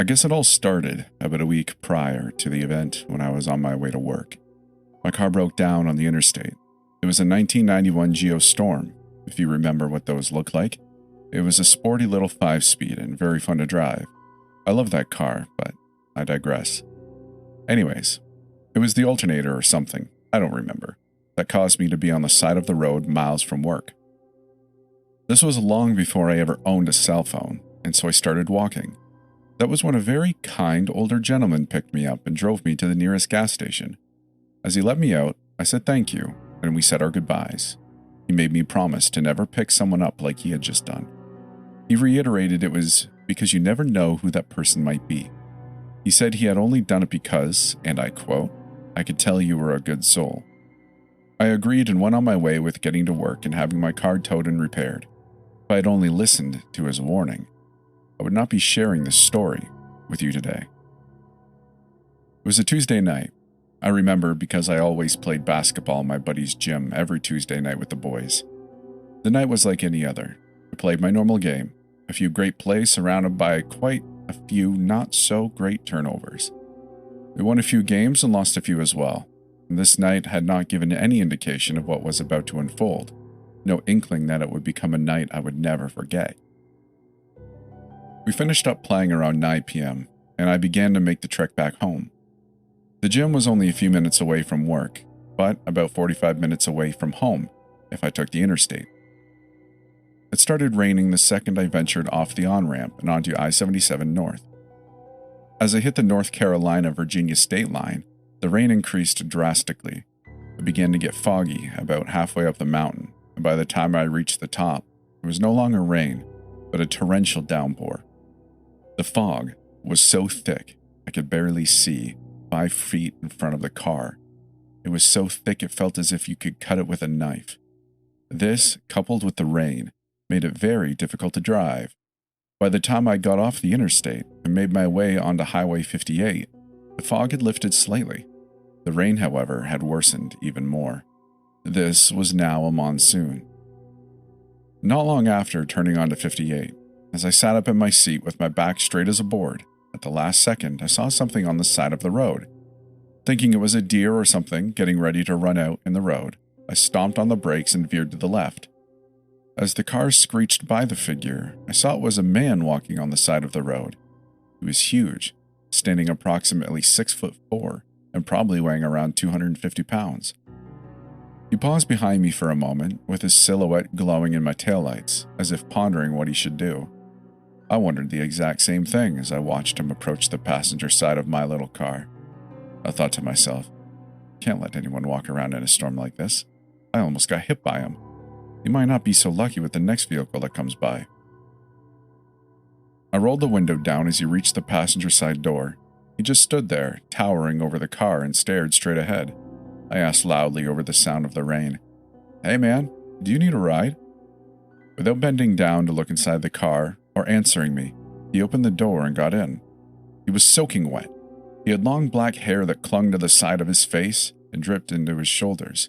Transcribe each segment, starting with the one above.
guess it all started about a week prior to the event when I was on my way to work. My car broke down on the interstate. It was a 1991 Geo Storm, if you remember what those look like. It was a sporty little 5-speed and very fun to drive. I love that car, but I digress. Anyways, it was the alternator or something, I don't remember, that caused me to be on the side of the road miles from work. This was long before I ever owned a cell phone, and so I started walking. That was when a very kind older gentleman picked me up and drove me to the nearest gas station. As he let me out, I said thank you, and we said our goodbyes. He made me promise to never pick someone up like he had just done. He reiterated it was because you never know who that person might be. He said he had only done it because, and I quote, I could tell you were a good soul. I agreed and went on my way with getting to work and having my car towed and repaired. If I had only listened to his warning, I would not be sharing this story with you today. It was a Tuesday night. I remember because I always played basketball in my buddy's gym every Tuesday night with the boys. The night was like any other. I played my normal game, a few great plays surrounded by quite a few not so great turnovers. We won a few games and lost a few as well. And this night had not given any indication of what was about to unfold, no inkling that it would become a night I would never forget. We finished up playing around 9 p.m., and I began to make the trek back home. The gym was only a few minutes away from work, but about 45 minutes away from home if I took the interstate. It started raining the second I ventured off the on-ramp and onto I-77 North. As I hit the North Carolina-Virginia state line, the rain increased drastically. It began to get foggy about halfway up the mountain, and by the time I reached the top, it was no longer rain, but a torrential downpour. The fog was so thick I could barely see 5 feet in front of the car. It was so thick it felt as if you could cut it with a knife. This, coupled with the rain, made it very difficult to drive. By the time I got off the interstate and made my way onto Highway 58, the fog had lifted slightly. The rain, however, had worsened even more. This was now a monsoon. Not long after turning onto 58, as I sat up in my seat with my back straight as a board, at the last second I saw something on the side of the road. Thinking it was a deer or something getting ready to run out in the road, I stomped on the brakes and veered to the left. As the car screeched by the figure, I saw it was a man walking on the side of the road. He was huge, standing approximately 6'4" and probably weighing around 250 pounds. He paused behind me for a moment, with his silhouette glowing in my taillights, as if pondering what he should do. I wondered the exact same thing as I watched him approach the passenger side of my little car. I thought to myself, can't let anyone walk around in a storm like this. I almost got hit by him. He might not be so lucky with the next vehicle that comes by. I rolled the window down as he reached the passenger side door. He just stood there, towering over the car, and stared straight ahead. I asked loudly over the sound of the rain, "Hey man, do you need a ride?" Without bending down to look inside the car or answering me, he opened the door and got in. He was soaking wet. He had long black hair that clung to the side of his face and dripped into his shoulders.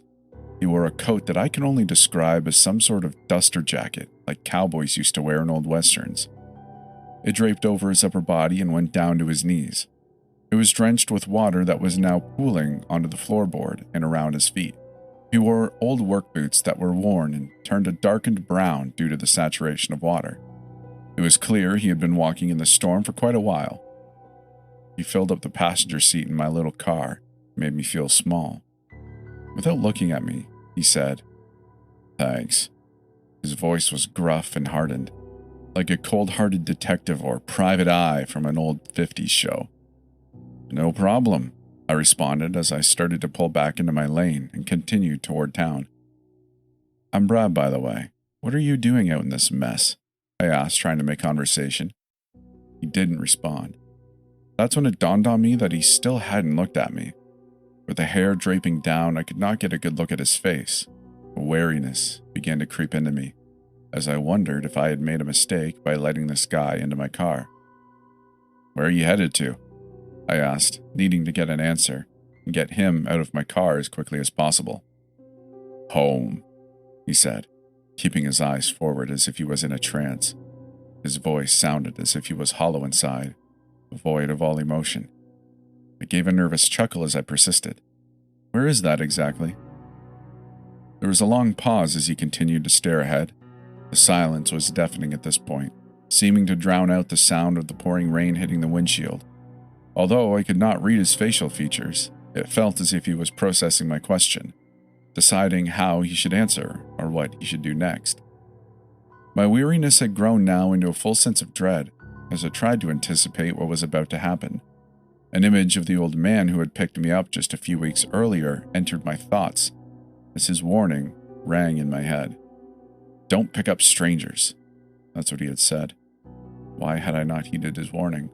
He wore a coat that I can only describe as some sort of duster jacket, like cowboys used to wear in old westerns. It draped over his upper body and went down to his knees. It was drenched with water that was now pooling onto the floorboard and around his feet. He wore old work boots that were worn and turned a darkened brown due to the saturation of water. It was clear he had been walking in the storm for quite a while. He filled up the passenger seat in my little car and made me feel small. Without looking at me, he said, "Thanks." His voice was gruff and hardened, like a cold-hearted detective or private eye from an old 50s show. "No problem," I responded as I started to pull back into my lane and continued toward town. "I'm Brad, by the way. What are you doing out in this mess?" I asked, trying to make conversation. He didn't respond. That's when it dawned on me that he still hadn't looked at me. With the hair draping down, I could not get a good look at his face. A wariness began to creep into me, as I wondered if I had made a mistake by letting this guy into my car. "Where are you headed to?" I asked, needing to get an answer and get him out of my car as quickly as possible. "Home," he said, keeping his eyes forward as if he was in a trance. His voice sounded as if he was hollow inside. void of all emotion. I gave a nervous chuckle as I persisted. Where is that exactly? There was a long pause as he continued to stare ahead. The silence was deafening at this point, seeming to drown out the sound of the pouring rain hitting the windshield. Although I could not read his facial features, it felt as if he was processing my question, deciding how he should answer or what he should do next. My weariness had grown now into a full sense of dread as I tried to anticipate what was about to happen. An image of the old man who had picked me up just a few weeks earlier entered my thoughts as his warning rang in my head. Don't pick up strangers. That's what he had said. Why had I not heeded his warning?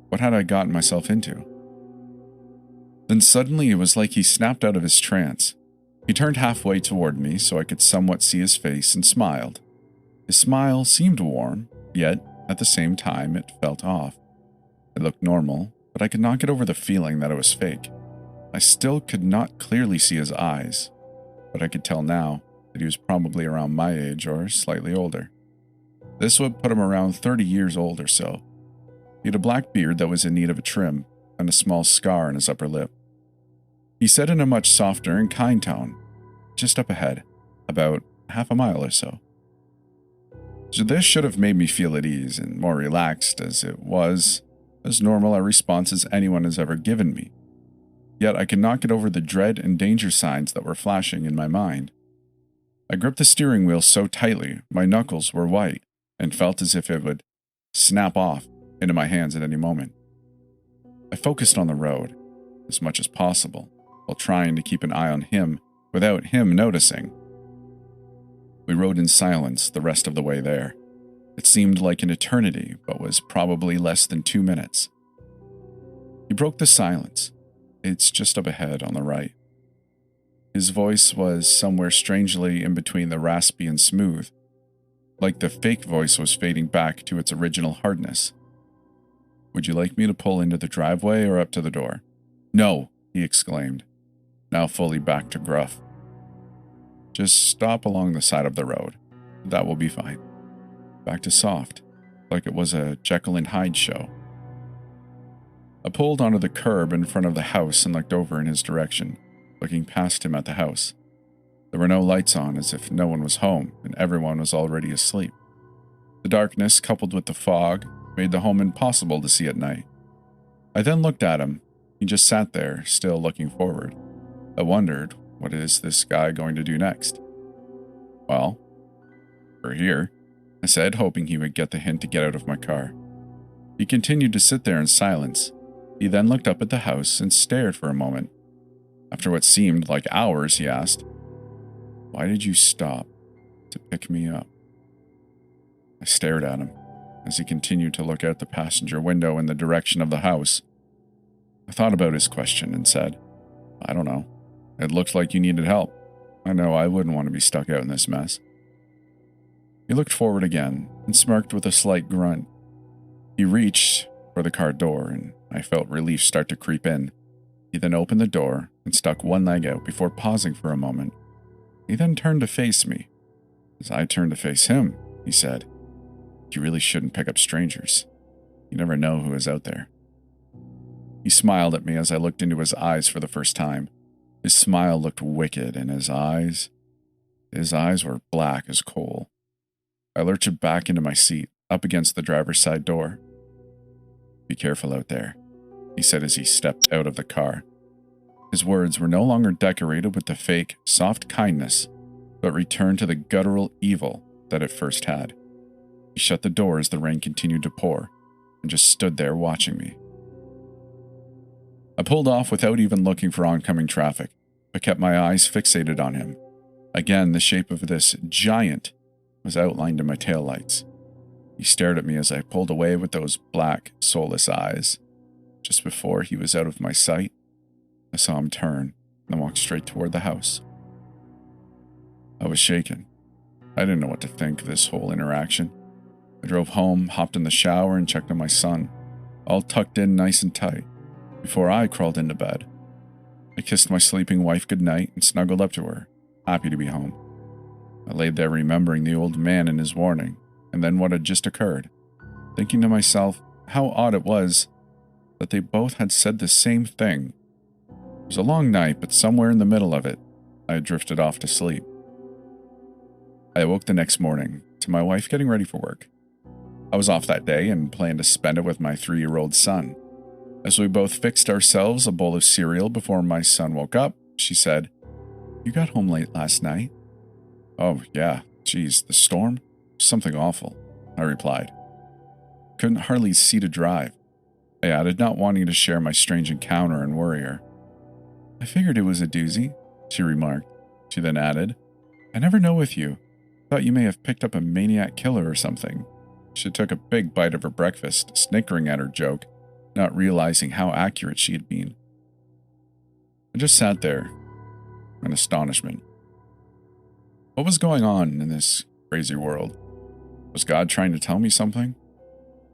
What had I gotten myself into? Then suddenly it was like he snapped out of his trance. He turned halfway toward me so I could somewhat see his face and smiled. His smile seemed warm, yet at the same time it felt off. It looked normal, but I could not get over the feeling that it was fake. I still could not clearly see his eyes, but I could tell now that he was probably around my age or slightly older. This would put him around 30 years old or so. He had a black beard that was in need of a trim and a small scar on his upper lip. He said in a much softer and kind tone, just up ahead, about half a mile or so. So this should have made me feel at ease and more relaxed, as it was as normal a response as anyone has ever given me. Yet I could not get over the dread and danger signs that were flashing in my mind. I gripped the steering wheel so tightly my knuckles were white and felt as if it would snap off into my hands at any moment. I focused on the road as much as possible while trying to keep an eye on him without him noticing. We rode in silence the rest of the way there. It seemed like an eternity, but was probably less than 2 minutes. He broke the silence. It's just up ahead on the right. His voice was somewhere strangely in between the raspy and smooth, like the fake voice was fading back to its original hardness. Would you like me to pull into the driveway or up to the door? No, he exclaimed, now fully back to gruff. Just stop along the side of the road. That will be fine. Back to soft, like it was a Jekyll and Hyde show. I pulled onto the curb in front of the house and looked over in his direction, looking past him at the house. There were no lights on, as if no one was home and everyone was already asleep. The darkness, coupled with the fog, made the home impossible to see at night. I then looked at him. He just sat there, still looking forward. I wondered, what is this guy going to do next? Well, we're here, I said, hoping he would get the hint to get out of my car. He continued to sit there in silence. He then looked up at the house and stared for a moment. After what seemed like hours, he asked, Why did you stop to pick me up? I stared at him as he continued to look out the passenger window in the direction of the house. I thought about his question and said, I don't know. It looked like you needed help. I know I wouldn't want to be stuck out in this mess. He looked forward again and smirked with a slight grunt. He reached for the car door, and I felt relief start to creep in. He then opened the door and stuck one leg out before pausing for a moment. He then turned to face me. As I turned to face him, he said, You really shouldn't pick up strangers. You never know who is out there. He smiled at me as I looked into his eyes for the first time. His smile looked wicked, and his eyes were black as coal. I lurched back into my seat, up against the driver's side door. Be careful out there, he said as he stepped out of the car. His words were no longer decorated with the fake, soft kindness, but returned to the guttural evil that it first had. He shut the door as the rain continued to pour, and just stood there watching me. I pulled off without even looking for oncoming traffic, but kept my eyes fixated on him. Again, the shape of this giant was outlined in my taillights. He stared at me as I pulled away with those black, soulless eyes. Just before he was out of my sight, I saw him turn and walk straight toward the house. I was shaken. I didn't know what to think of this whole interaction. I drove home, hopped in the shower, and checked on my son, all tucked in nice and tight, before I crawled into bed. I kissed my sleeping wife goodnight and snuggled up to her, happy to be home. I laid there remembering the old man and his warning, and then what had just occurred, thinking to myself how odd it was that they both had said the same thing. It was a long night, but somewhere in the middle of it, I had drifted off to sleep. I awoke the next morning to my wife getting ready for work. I was off that day and planned to spend it with my 3-year-old son. As we both fixed ourselves a bowl of cereal before my son woke up, she said, "You got home late last night?" "Oh, yeah. Geez, the storm? Something awful," I replied. Couldn't hardly see to drive. I added, not wanting to share my strange encounter and worry her. "I figured it was a doozy," she remarked. She then added, "I never know with you. Thought you may have picked up a maniac killer or something." She took a big bite of her breakfast, snickering at her joke, not realizing how accurate she had been. I just sat there in astonishment. What was going on in this crazy world? Was God trying to tell me something?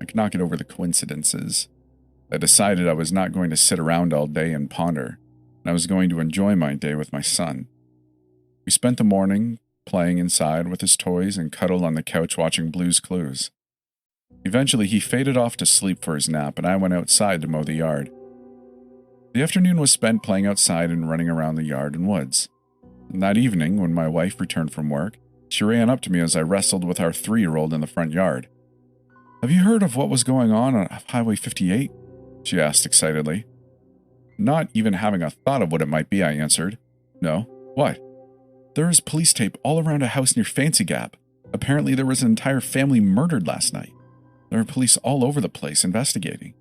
I could not get over the coincidences. I decided I was not going to sit around all day and ponder, and I was going to enjoy my day with my son. We spent the morning playing inside with his toys and cuddled on the couch watching Blue's Clues. Eventually, he faded off to sleep for his nap, and I went outside to mow the yard. The afternoon was spent playing outside and running around the yard and woods. And that evening, when my wife returned from work, she ran up to me as I wrestled with our 3-year-old in the front yard. "Have you heard of what was going on Highway 58? She asked excitedly. Not even having a thought of what it might be, I answered. "No. What?" "There is police tape all around a house near Fancy Gap. Apparently there was an entire family murdered last night. There are police all over the place investigating."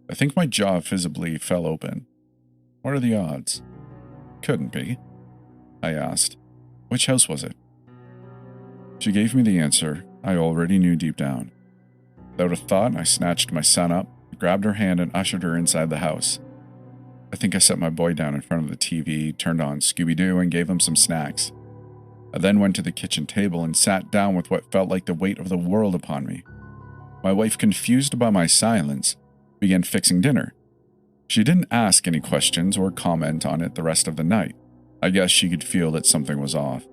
I think my jaw visibly fell open. What are the odds? Couldn't be. I asked, "Which house was it?" She gave me the answer I already knew deep down. Without a thought, I snatched my son up, grabbed her hand, and ushered her inside the house. I think I set my boy down in front of the TV, turned on Scooby-Doo, and gave him some snacks. I then went to the kitchen table and sat down with what felt like the weight of the world upon me. My wife, confused by my silence, began fixing dinner. She didn't ask any questions or comment on it the rest of the night. I guess she could feel that something was off.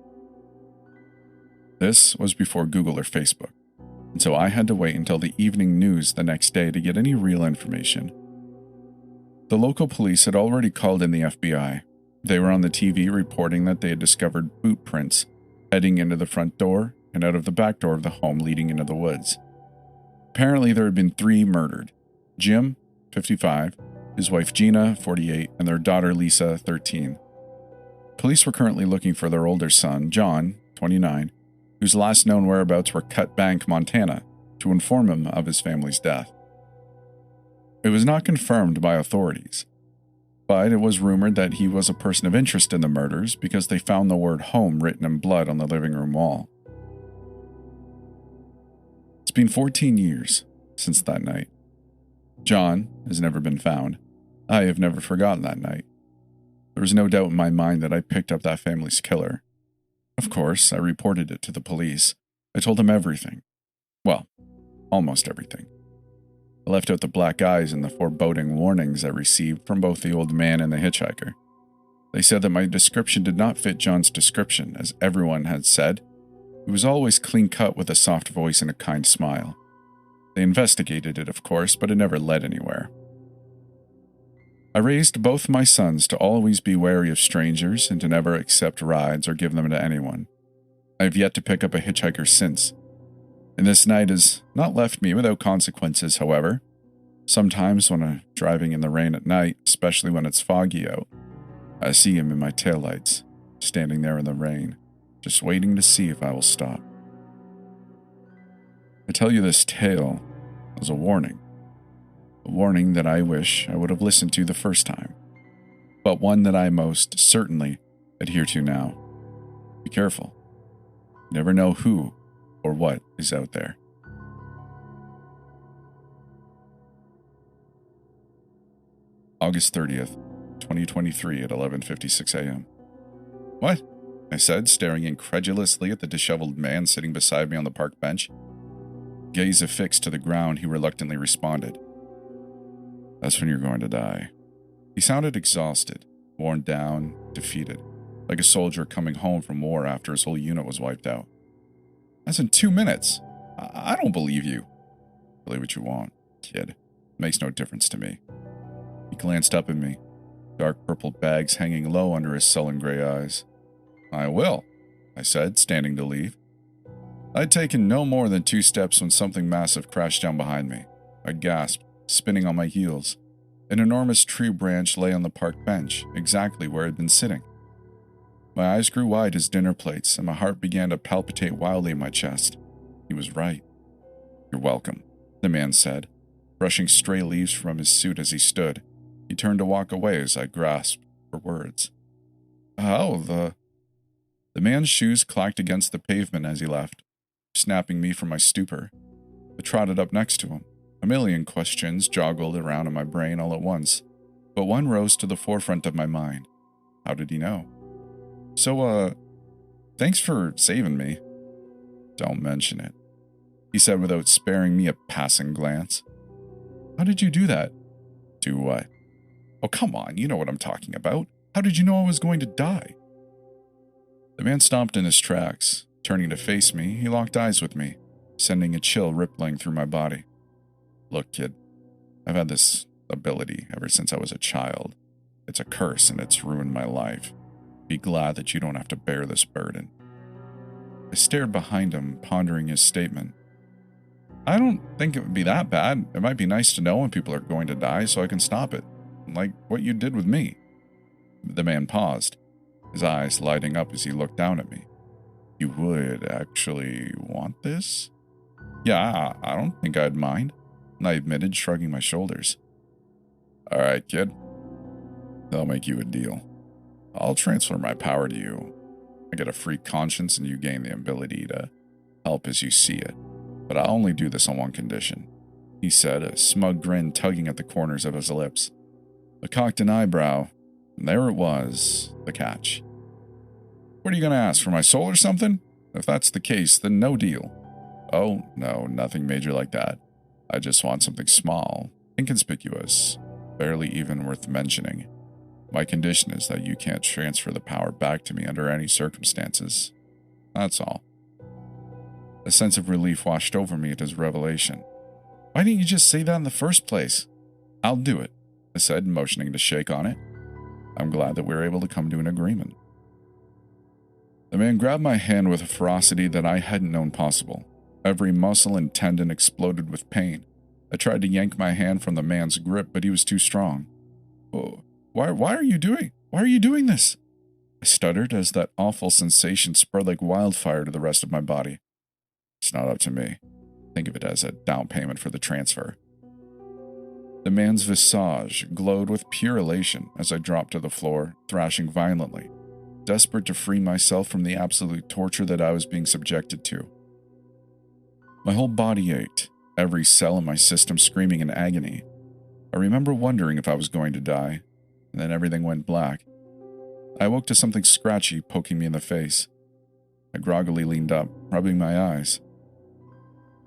This was before Google or Facebook, and so I had to wait until the evening news the next day to get any real information. The local police had already called in the FBI. They were on the TV reporting that they had discovered boot prints heading into the front door and out of the back door of the home leading into the woods. Apparently there had been 3 murdered: Jim, 55, his wife Gina, 48, and their daughter Lisa, 13. Police were currently looking for their older son, John, 29, whose last known whereabouts were Cut Bank, Montana, to inform him of his family's death. It was not confirmed by authorities, but it was rumored that he was a person of interest in the murders because they found the word home written in blood on the living room wall. It's been 14 years since that night. John has never been found. I have never forgotten that night. There was no doubt in my mind that I picked up that family's killer. Of course, I reported it to the police. I told them everything. Well, almost everything. I left out the black eyes and the foreboding warnings I received from both the old man and the hitchhiker. They said that my description did not fit John's description, as everyone had said. He was always clean-cut with a soft voice and a kind smile. They investigated it, of course, but it never led anywhere. I raised both my sons to always be wary of strangers and to never accept rides or give them to anyone. I have yet to pick up a hitchhiker since. And this night has not left me without consequences, however. Sometimes when I'm driving in the rain at night, especially when it's foggy out, I see him in my taillights, standing there in the rain, just waiting to see if I will stop. I tell you this tale as a warning that I wish I would have listened to the first time, but one that I most certainly adhere to now. Be careful. You never know who or what is out there. August 30th, 2023 at 11:56 a.m. "What?" I said, staring incredulously at the disheveled man sitting beside me on the park bench. Gaze affixed to the ground, he reluctantly responded, "That's when you're going to die." He sounded exhausted, worn down, defeated, like a soldier coming home from war after his whole unit was wiped out. "That's in 2 minutes. I don't believe you." "Believe what you want, kid. Makes no difference to me. He glanced up at me, dark purple bags hanging low under his sullen gray eyes. I will, I said, standing to leave. I'd taken no more than 2 steps when something massive crashed down behind me. I gasped, spinning on my heels. An enormous tree branch lay on the park bench, exactly where I'd been sitting. My eyes grew wide as dinner plates, and my heart began to palpitate wildly in my chest. He was right. You're welcome, the man said, brushing stray leaves from his suit as he stood. He turned to walk away as I grasped for words. The man's shoes clacked against the pavement as he left, snapping me from my stupor. I trotted up next to him. A million questions joggled around in my brain all at once, but one rose to the forefront of my mind. How did he know? So, thanks for saving me. Don't mention it, he said without sparing me a passing glance. How did you do that? Do what? Oh, come on, you know what I'm talking about. How did you know I was going to die? The man stopped in his tracks. Turning to face me, he locked eyes with me, sending a chill rippling through my body. Look, kid, I've had this ability ever since I was a child. It's a curse and it's ruined my life. Be glad that you don't have to bear this burden. I stared behind him, pondering his statement. I don't think it would be that bad. It might be nice to know when people are going to die so I can stop it, like what you did with me. The man paused, his eyes lighting up as he looked down at me. You would actually want this? Yeah, I don't think I'd mind, I admitted, shrugging my shoulders. All right, kid. I'll make you a deal. I'll transfer my power to you. I get a free conscience and you gain the ability to help as you see it. But I'll only do this on one condition, he said, a smug grin tugging at the corners of his lips. I cocked an eyebrow, and there it was, the catch. What are you going to ask, for my soul or something? If that's the case, then no deal. Oh, no, nothing major like that. I just want something small, inconspicuous, barely even worth mentioning. My condition is that you can't transfer the power back to me under any circumstances. That's all. A sense of relief washed over me at his revelation. Why didn't you just say that in the first place? I'll do it, I said, motioning to shake on it. I'm glad that we were able to come to an agreement. The man grabbed my hand with a ferocity that I hadn't known possible. Every muscle and tendon exploded with pain. I tried to yank my hand from the man's grip, but he was too strong. Oh, why are you doing this? I stuttered as that awful sensation spread like wildfire to the rest of my body. It's not up to me. Think of it as a down payment for the transfer. The man's visage glowed with pure elation as I dropped to the floor, thrashing violently, desperate to free myself from the absolute torture that I was being subjected to. My whole body ached, every cell in my system screaming in agony. I remember wondering if I was going to die, and then everything went black. I awoke to something scratchy poking me in the face. I groggily leaned up, rubbing my eyes.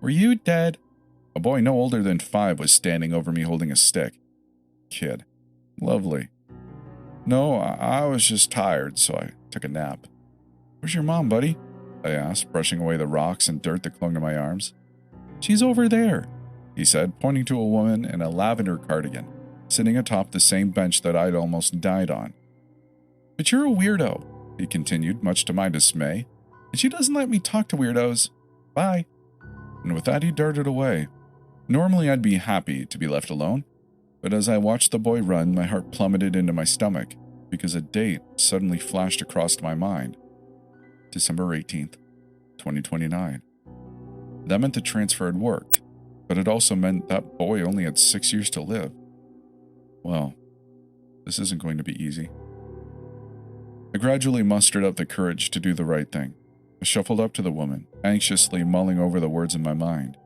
Were you dead? A boy no older than 5 was standing over me holding a stick. Kid. Lovely. No, I was just tired, so I took a nap. Where's your mom, buddy? I asked, brushing away the rocks and dirt that clung to my arms. She's over there, he said, pointing to a woman in a lavender cardigan, sitting atop the same bench that I'd almost died on. But you're a weirdo, he continued, much to my dismay, and she doesn't let me talk to weirdos. Bye. And with that, he darted away. Normally, I'd be happy to be left alone, but as I watched the boy run, my heart plummeted into my stomach because a date suddenly flashed across my mind. December 18th, 2029. That meant the transfer had worked, but it also meant that boy only had 6 years to live. Well, this isn't going to be easy. I gradually mustered up the courage to do the right thing. I shuffled up to the woman, anxiously mulling over the words in my mind.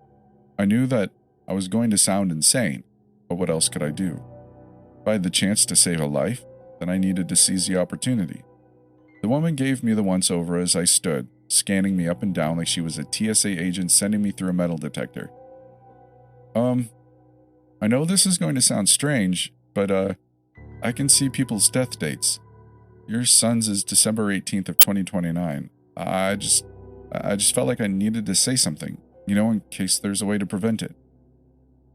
I knew that I was going to sound insane, but what else could I do? If I had the chance to save a life, then I needed to seize the opportunity. The woman gave me the once-over as I stood, scanning me up and down like she was a TSA agent sending me through a metal detector. I know this is going to sound strange, but, I can see people's death dates. Your son's is December 18th of 2029. I just felt like I needed to say something, in case there's a way to prevent it.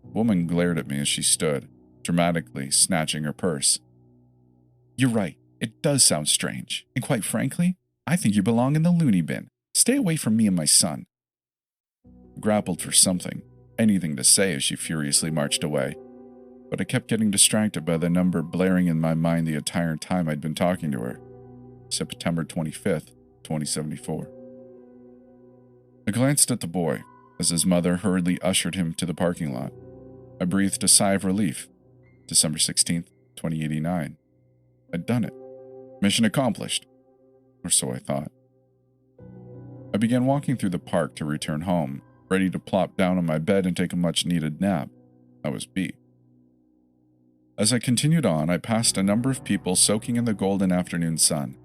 The woman glared at me as she stood, dramatically snatching her purse. "You're right. It does sound strange. And quite frankly, I think you belong in the loony bin. Stay away from me and my son." I grappled for something, anything to say as she furiously marched away, but I kept getting distracted by the number blaring in my mind the entire time I'd been talking to her. September 25th, 2074. I glanced at the boy as his mother hurriedly ushered him to the parking lot. I breathed a sigh of relief. December 16th, 2089. I'd done it. Mission accomplished. Or so I thought. I began walking through the park to return home, ready to plop down on my bed and take a much-needed nap. I was beat. As I continued on, I passed a number of people soaking in the golden afternoon sun.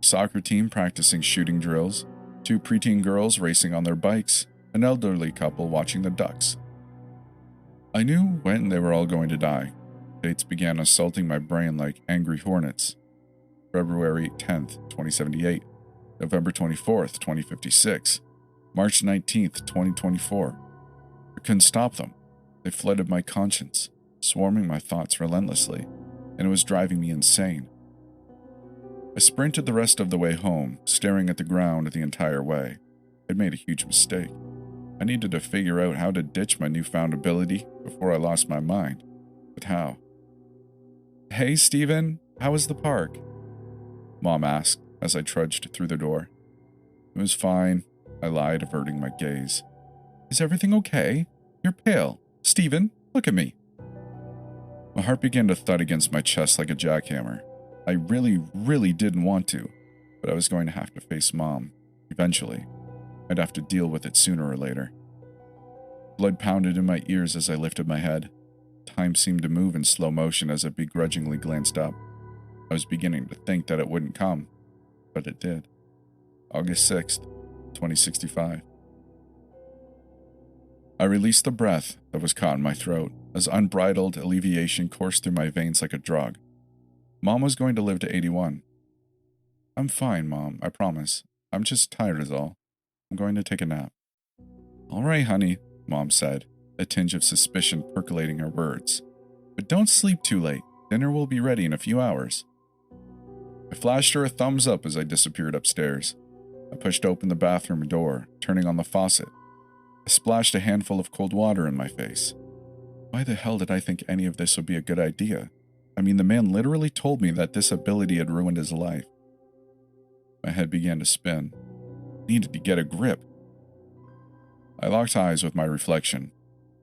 A soccer team practicing shooting drills, 2 preteen girls racing on their bikes, an elderly couple watching the ducks. I knew when they were all going to die. Dates began assaulting my brain like angry hornets. February 10th, 2078. November 24th, 2056. March 19th, 2024. I couldn't stop them. They flooded my conscience, swarming my thoughts relentlessly, and it was driving me insane. I sprinted the rest of the way home, staring at the ground the entire way. I'd made a huge mistake. I needed to figure out how to ditch my newfound ability before I lost my mind. But how? "Hey, Steven, how was the park?" Mom asked as I trudged through the door. "It was fine," I lied, averting my gaze. "Is everything okay? You're pale. Steven, look at me." My heart began to thud against my chest like a jackhammer. I really didn't want to, but I was going to have to face Mom. Eventually. I'd have to deal with it sooner or later. Blood pounded in my ears as I lifted my head. Time seemed to move in slow motion as I begrudgingly glanced up. I was beginning to think that it wouldn't come, but it did. August 6th, 2065. I released the breath that was caught in my throat as unbridled alleviation coursed through my veins like a drug. Mom was going to live to 81. "I'm fine, Mom, I promise. I'm just tired is all. I'm going to take a nap." "All right, honey," Mom said, a tinge of suspicion percolating her words. "But don't sleep too late. Dinner will be ready in a few hours." I flashed her a thumbs up as I disappeared upstairs. I pushed open the bathroom door, turning on the faucet. I splashed a handful of cold water in my face. Why the hell did I think any of this would be a good idea? I mean, the man literally told me that this ability had ruined his life. My head began to spin. I needed to get a grip. I locked eyes with my reflection.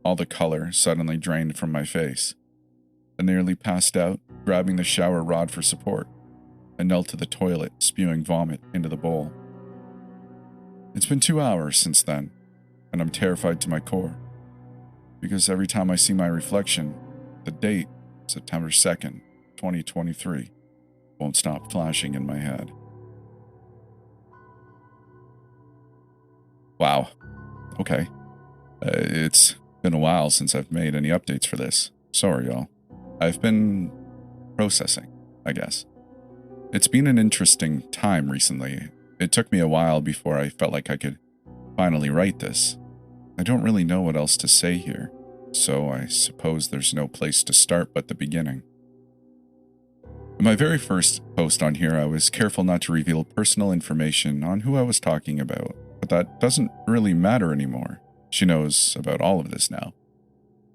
All the color suddenly drained from my face. I nearly passed out, grabbing the shower rod for support. I knelt to the toilet, spewing vomit into the bowl. It's been 2 hours since then, and I'm terrified to my core. Because every time I see my reflection, the date, September 2nd, 2023, won't stop flashing in my head. Wow. Okay. It's been a while since I've made any updates for this. Sorry, y'all. I've been processing, I guess. It's been an interesting time recently. It took me a while before I felt like I could finally write this. I don't really know what else to say here, so I suppose there's no place to start but the beginning. In my very first post on here, I was careful not to reveal personal information on who I was talking about, but that doesn't really matter anymore. She knows about all of this now.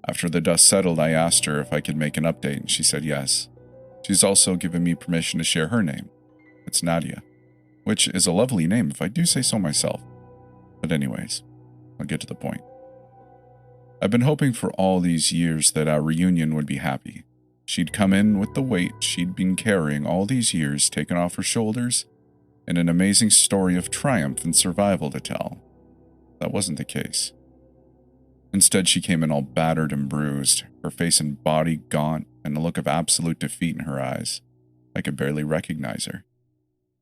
After the dust settled, I asked her if I could make an update, and she said yes. She's also given me permission to share her name. It's Nadia, which is a lovely name if I do say so myself. But anyways, I'll get to the point. I've been hoping for all these years that our reunion would be happy. She'd come in with the weight she'd been carrying all these years taken off her shoulders, and an amazing story of triumph and survival to tell. That wasn't the case. Instead, she came in all battered and bruised, her face and body gaunt, and a look of absolute defeat in her eyes. I could barely recognize her.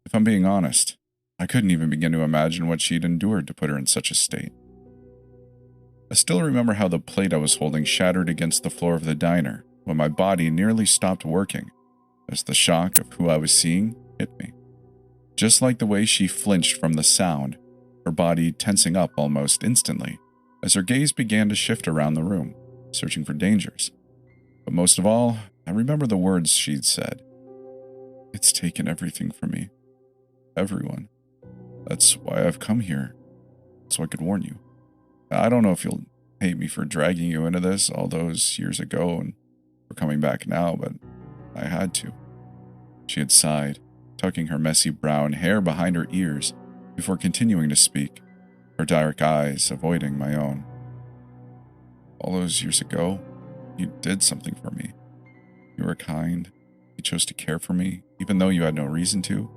If I'm being honest, I couldn't even begin to imagine what she'd endured to put her in such a state. I still remember how the plate I was holding shattered against the floor of the diner when my body nearly stopped working as the shock of who I was seeing hit me. Just like the way she flinched from the sound, her body tensing up almost instantly as her gaze began to shift around the room, searching for dangers. But most of all, I remember the words she'd said. It's taken everything from me. Everyone. That's why I've come here. So I could warn you. I don't know if you'll hate me for dragging you into this all those years ago and for coming back now, but I had to. She had sighed, tucking her messy brown hair behind her ears before continuing to speak, her dark eyes avoiding my own. All those years ago, you did something for me. You were kind. You chose to care for me, even though you had no reason to.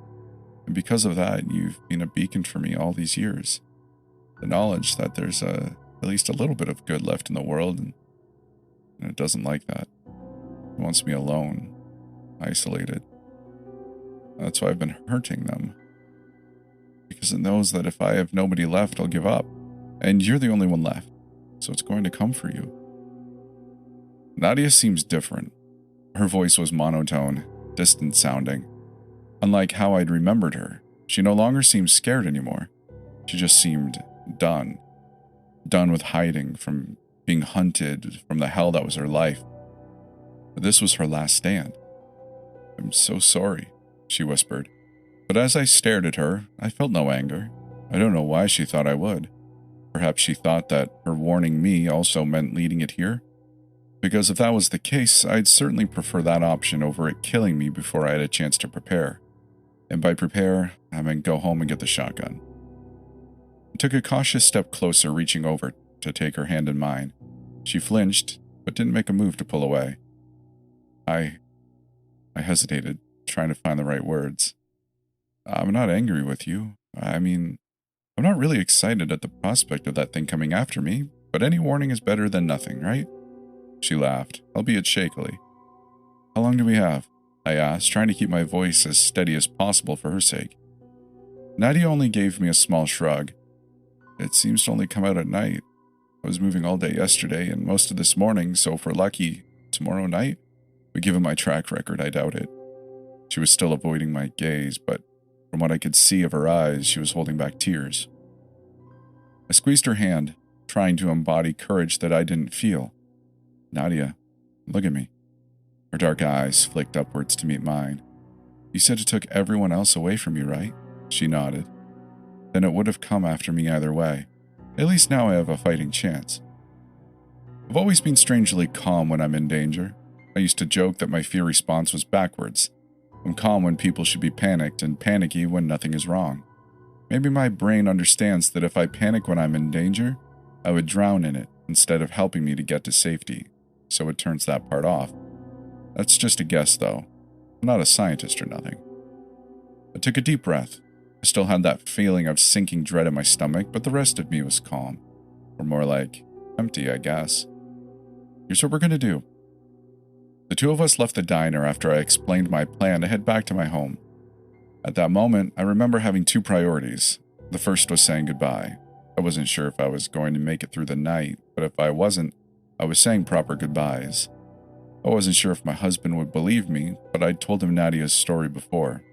And because of that, you've been a beacon for me all these years. The knowledge that there's at least a little bit of good left in the world, and it doesn't like that. It wants me alone, isolated. That's why I've been hurting them. Because it knows that if I have nobody left, I'll give up. And you're the only one left, so it's going to come for you. Nadia seems different. Her voice was monotone, distant sounding. Unlike how I'd remembered her, she no longer seemed scared anymore. She just seemed done. Done with hiding, from being hunted, from the hell that was her life. But this was her last stand. I'm so sorry, she whispered. But as I stared at her, I felt no anger. I don't know why she thought I would. Perhaps she thought that her warning me also meant leading it here? Because if that was the case, I'd certainly prefer that option over it killing me before I had a chance to prepare. And by prepare, I meant go home and get the shotgun. I took a cautious step closer, reaching over to take her hand in mine. She flinched, but didn't make a move to pull away. I hesitated, trying to find the right words. I'm not angry with you. I'm not really excited at the prospect of that thing coming after me, but any warning is better than nothing, right? She laughed, albeit shakily. How long do we have? I asked, trying to keep my voice as steady as possible for her sake. Nadia only gave me a small shrug. It seems to only come out at night. I was moving all day yesterday and most of this morning, so if we're lucky, tomorrow night? But given my track record, I doubt it. She was still avoiding my gaze, but from what I could see of her eyes, she was holding back tears. I squeezed her hand, trying to embody courage that I didn't feel. Nadia, look at me. Her dark eyes flicked upwards to meet mine. You said it took everyone else away from you, right? She nodded. Then it would have come after me either way. At least now I have a fighting chance. I've always been strangely calm when I'm in danger. I used to joke that my fear response was backwards. I'm calm when people should be panicked and panicky when nothing is wrong. Maybe my brain understands that if I panic when I'm in danger, I would drown in it instead of helping me to get to safety, so it turns that part off. That's just a guess, though. I'm not a scientist or nothing. I took a deep breath. I still had that feeling of sinking dread in my stomach, but the rest of me was calm. Or more like, empty, I guess. Here's what we're going to do. The two of us left the diner after I explained my plan to head back to my home. At that moment, I remember having two priorities. The first was saying goodbye. I wasn't sure if I was going to make it through the night, but if I wasn't, I was saying proper goodbyes. I wasn't sure if my husband would believe me, but I'd told him Nadia's story before.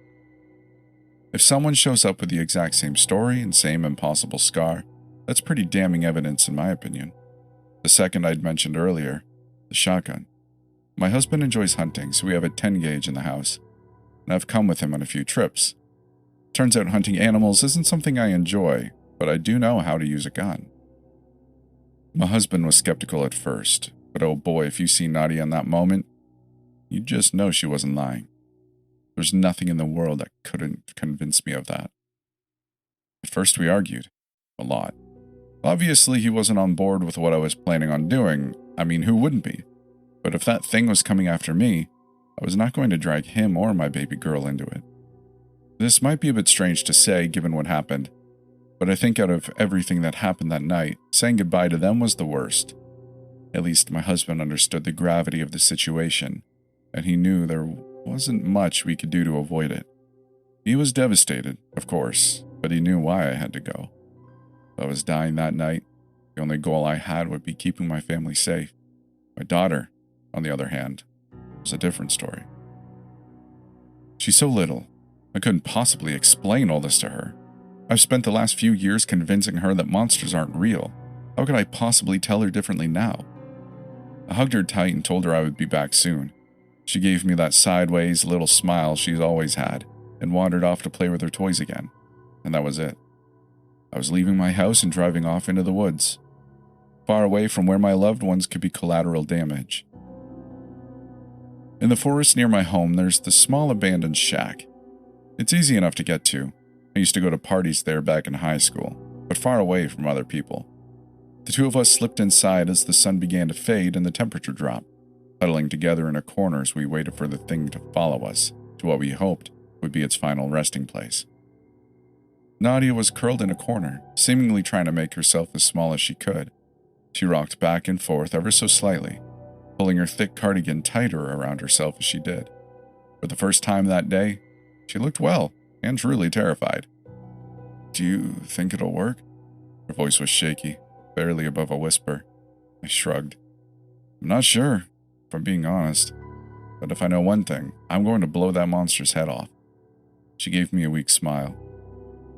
If someone shows up with the exact same story and same impossible scar, that's pretty damning evidence in my opinion. The second I'd mentioned earlier, the shotgun. My husband enjoys hunting, so we have a 10 gauge in the house, and I've come with him on a few trips. Turns out hunting animals isn't something I enjoy, but I do know how to use a gun. My husband was skeptical at first, but oh boy, if you see Nadia in that moment, you'd just know she wasn't lying. There's nothing in the world that couldn't convince me of that. At first we argued. A lot. Obviously he wasn't on board with what I was planning on doing. I mean, who wouldn't be? But if that thing was coming after me, I was not going to drag him or my baby girl into it. This might be a bit strange to say given what happened, but I think out of everything that happened that night, saying goodbye to them was the worst. At least my husband understood the gravity of the situation, and he knew there wasn't much we could do to avoid it. He was devastated, of course, but he knew why I had to go. If I was dying that night, the only goal I had would be keeping my family safe. My daughter, on the other hand, was a different story. She's so little, I couldn't possibly explain all this to her. I've spent the last few years convincing her that monsters aren't real. How could I possibly tell her differently now? I hugged her tight and told her I would be back soon. She gave me that sideways little smile she's always had and wandered off to play with her toys again. And that was it. I was leaving my house and driving off into the woods, far away from where my loved ones could be collateral damage. In the forest near my home, there's the small abandoned shack. It's easy enough to get to. I used to go to parties there back in high school, but far away from other people. The two of us slipped inside as the sun began to fade and the temperature dropped, huddling together in a corner as we waited for the thing to follow us to what we hoped would be its final resting place. Nadia was curled in a corner, seemingly trying to make herself as small as she could. She rocked back and forth ever so slightly, pulling her thick cardigan tighter around herself as she did. For the first time that day, she looked well and truly terrified. "Do you think it'll work?" Her voice was shaky, barely above a whisper. I shrugged. "I'm not sure, if I'm being honest. But if I know one thing, I'm going to blow that monster's head off." She gave me a weak smile.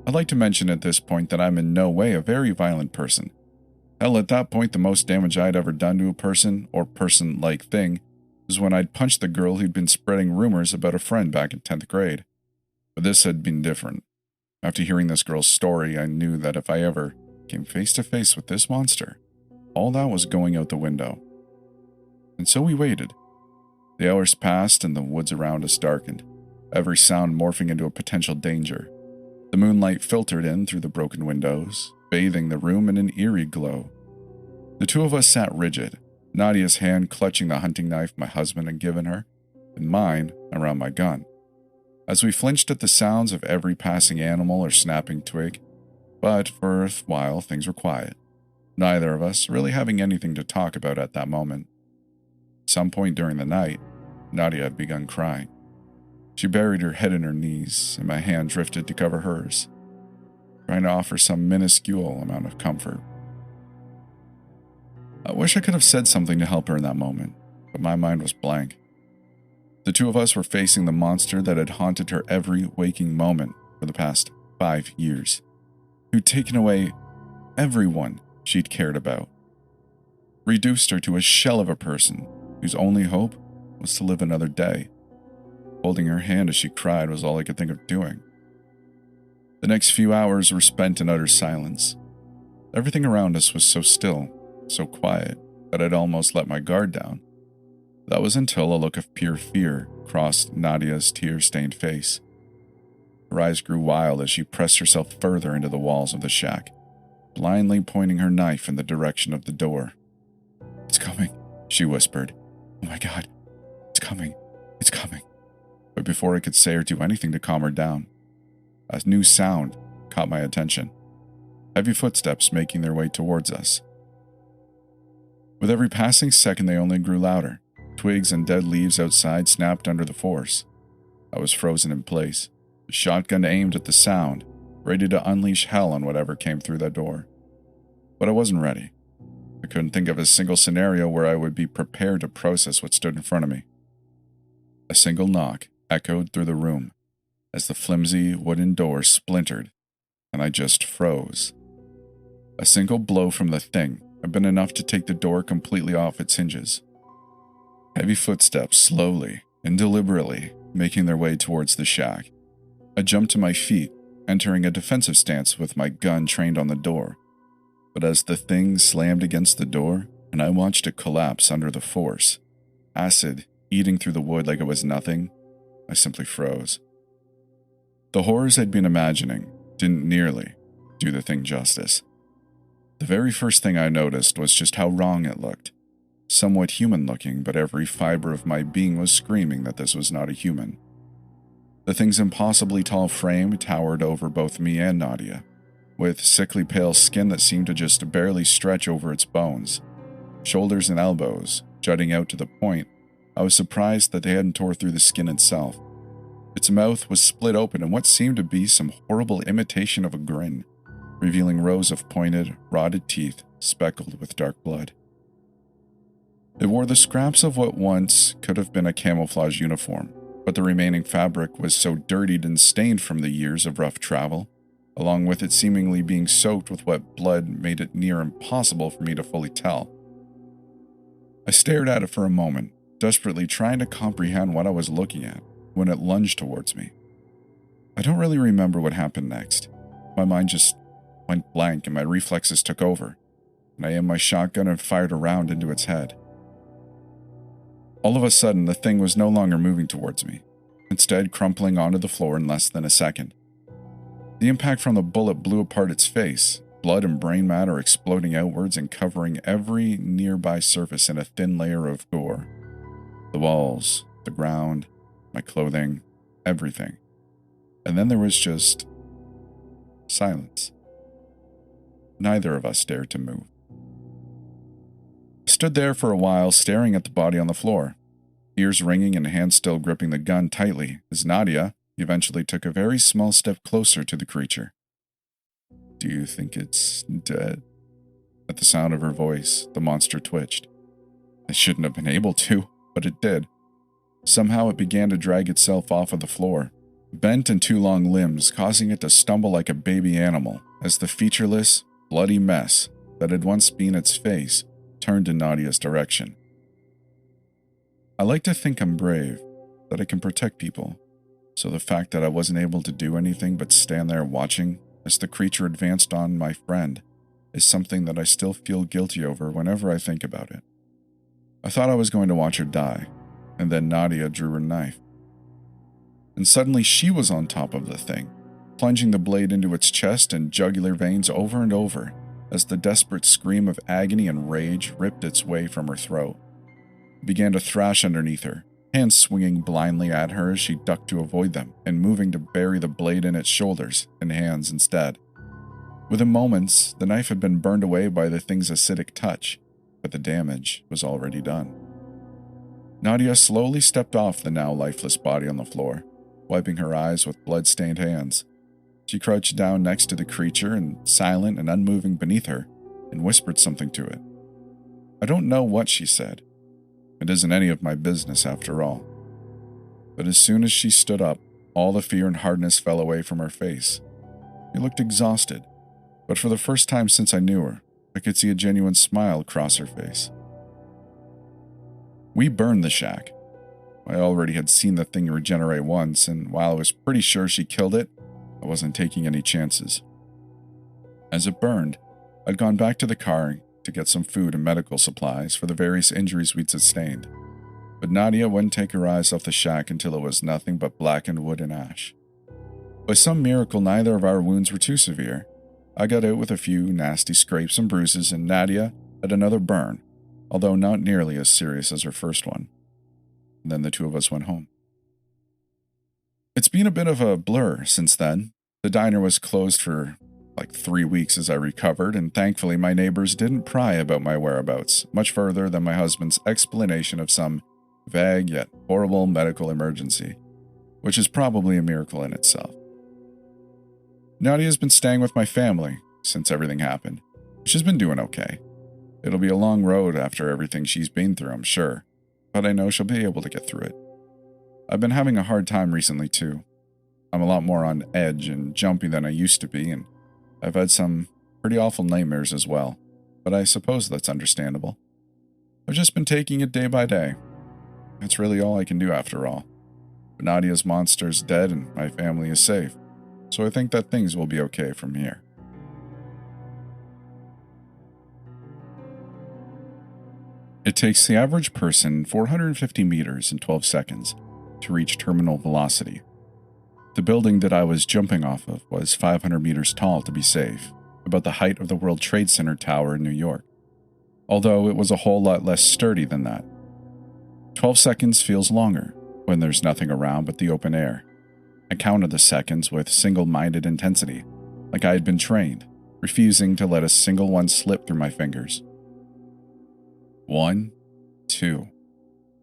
I'd like to mention at this point that I'm in no way a very violent person. Hell, at that point, the most damage I'd ever done to a person, or person-like thing, was when I'd punched the girl who'd been spreading rumors about a friend back in 10th grade. But this had been different. After hearing this girl's story, I knew that if I ever came face to face with this monster, all that was going out the window. And so we waited. The hours passed and the woods around us darkened, every sound morphing into a potential danger. The moonlight filtered in through the broken windows, bathing the room in an eerie glow. The two of us sat rigid, Nadia's hand clutching the hunting knife my husband had given her, and mine around my gun. As we flinched at the sounds of every passing animal or snapping twig, but for a while things were quiet, neither of us really having anything to talk about at that moment. At some point during the night, Nadia had begun crying. She buried her head in her knees, and my hand drifted to cover hers, trying to offer some minuscule amount of comfort. I wish I could have said something to help her in that moment, but my mind was blank. The two of us were facing the monster that had haunted her every waking moment for the past 5 years, who'd taken away everyone she'd cared about, reduced her to a shell of a person whose only hope was to live another day. Holding her hand as she cried was all I could think of doing. The next few hours were spent in utter silence. Everything around us was so still, so quiet, that I'd almost let my guard down. That was until a look of pure fear crossed Nadia's tear-stained face. Her eyes grew wild as she pressed herself further into the walls of the shack, blindly pointing her knife in the direction of the door. "It's coming," she whispered. "Oh my God, it's coming, it's coming." But before I could say or do anything to calm her down, a new sound caught my attention. Heavy footsteps making their way towards us. With every passing second, they only grew louder. Twigs and dead leaves outside snapped under the force. I was frozen in place, the shotgun aimed at the sound, ready to unleash hell on whatever came through that door. But I wasn't ready. I couldn't think of a single scenario where I would be prepared to process what stood in front of me. A single knock echoed through the room as the flimsy wooden door splintered, and I just froze. A single blow from the thing had been enough to take the door completely off its hinges. Heavy footsteps slowly and deliberately making their way towards the shack. I jumped to my feet, entering a defensive stance with my gun trained on the door. But as the thing slammed against the door, and I watched it collapse under the force, acid eating through the wood like it was nothing, I simply froze. The horrors I'd been imagining didn't nearly do the thing justice. The very first thing I noticed was just how wrong it looked. Somewhat human-looking, but every fiber of my being was screaming that this was not a human. The thing's impossibly tall frame towered over both me and Nadia, with sickly pale skin that seemed to just barely stretch over its bones. Shoulders and elbows jutting out to the point I was surprised that they hadn't tore through the skin itself. Its mouth was split open in what seemed to be some horrible imitation of a grin, revealing rows of pointed, rotted teeth speckled with dark blood. It wore the scraps of what once could have been a camouflage uniform, but the remaining fabric was so dirtied and stained from the years of rough travel, along with it seemingly being soaked with wet blood made it near impossible for me to fully tell. I stared at it for a moment, desperately trying to comprehend what I was looking at, when it lunged towards me. I don't really remember what happened next. My mind just went blank and my reflexes took over, and I aimed my shotgun and fired a round into its head. All of a sudden, the thing was no longer moving towards me, instead crumpling onto the floor in less than a second. The impact from the bullet blew apart its face, blood and brain matter exploding outwards and covering every nearby surface in a thin layer of gore. The walls, the ground, my clothing, everything. And then there was just silence. Neither of us dared to move. I stood there for a while, staring at the body on the floor, ears ringing and hands still gripping the gun tightly, as Nadia eventually took a very small step closer to the creature. "Do you think it's dead?" At the sound of her voice, the monster twitched. It shouldn't have been able to, but it did. Somehow it began to drag itself off of the floor, bent in two long limbs, causing it to stumble like a baby animal, as the featureless, bloody mess that had once been its face turned in Nadia's direction. I like to think I'm brave, that I can protect people, so the fact that I wasn't able to do anything but stand there watching as the creature advanced on my friend is something that I still feel guilty over whenever I think about it. I thought I was going to watch her die, and then Nadia drew her knife. And suddenly she was on top of the thing, plunging the blade into its chest and jugular veins over and over, as the desperate scream of agony and rage ripped its way from her throat. It began to thrash underneath her, hands swinging blindly at her as she ducked to avoid them and moving to bury the blade in its shoulders and hands instead. Within moments, the knife had been burned away by the thing's acidic touch, but the damage was already done. Nadia slowly stepped off the now lifeless body on the floor, wiping her eyes with blood-stained hands. She crouched down next to the creature and, silent and unmoving beneath her, and whispered something to it. I don't know what she said. It isn't any of my business after all. But as soon as she stood up, all the fear and hardness fell away from her face. She looked exhausted, but for the first time since I knew her, I could see a genuine smile cross her face. We burned the shack. I already had seen the thing regenerate once, and while I was pretty sure she killed it, I wasn't taking any chances. As it burned, I'd gone back to the car to get some food and medical supplies for the various injuries we'd sustained, but Nadia wouldn't take her eyes off the shack until it was nothing but blackened wood and ash. By some miracle, neither of our wounds were too severe. I got out with a few nasty scrapes and bruises, and Nadia had another burn, although not nearly as serious as her first one. And then the two of us went home. It's been a bit of a blur since then. The diner was closed for like 3 weeks as I recovered, and thankfully my neighbors didn't pry about my whereabouts, much further than my husband's explanation of some vague yet horrible medical emergency, which is probably a miracle in itself. Nadia's been staying with my family since everything happened. She's been doing okay. It'll be a long road after everything she's been through, I'm sure, but I know she'll be able to get through it. I've been having a hard time recently, too. I'm a lot more on edge and jumpy than I used to be, and I've had some pretty awful nightmares as well, but I suppose that's understandable. I've just been taking it day by day. That's really all I can do after all. But Nadia's monster's dead and my family is safe, so I think that things will be okay from here. It takes the average person 450 meters in 12 seconds to reach terminal velocity. The building that I was jumping off of was 500 meters tall to be safe, about the height of the World Trade Center tower in New York, although it was a whole lot less sturdy than that. 12 seconds feels longer when there's nothing around but the open air. I counted the seconds with single-minded intensity, like I had been trained, refusing to let a single one slip through my fingers. 1, 2.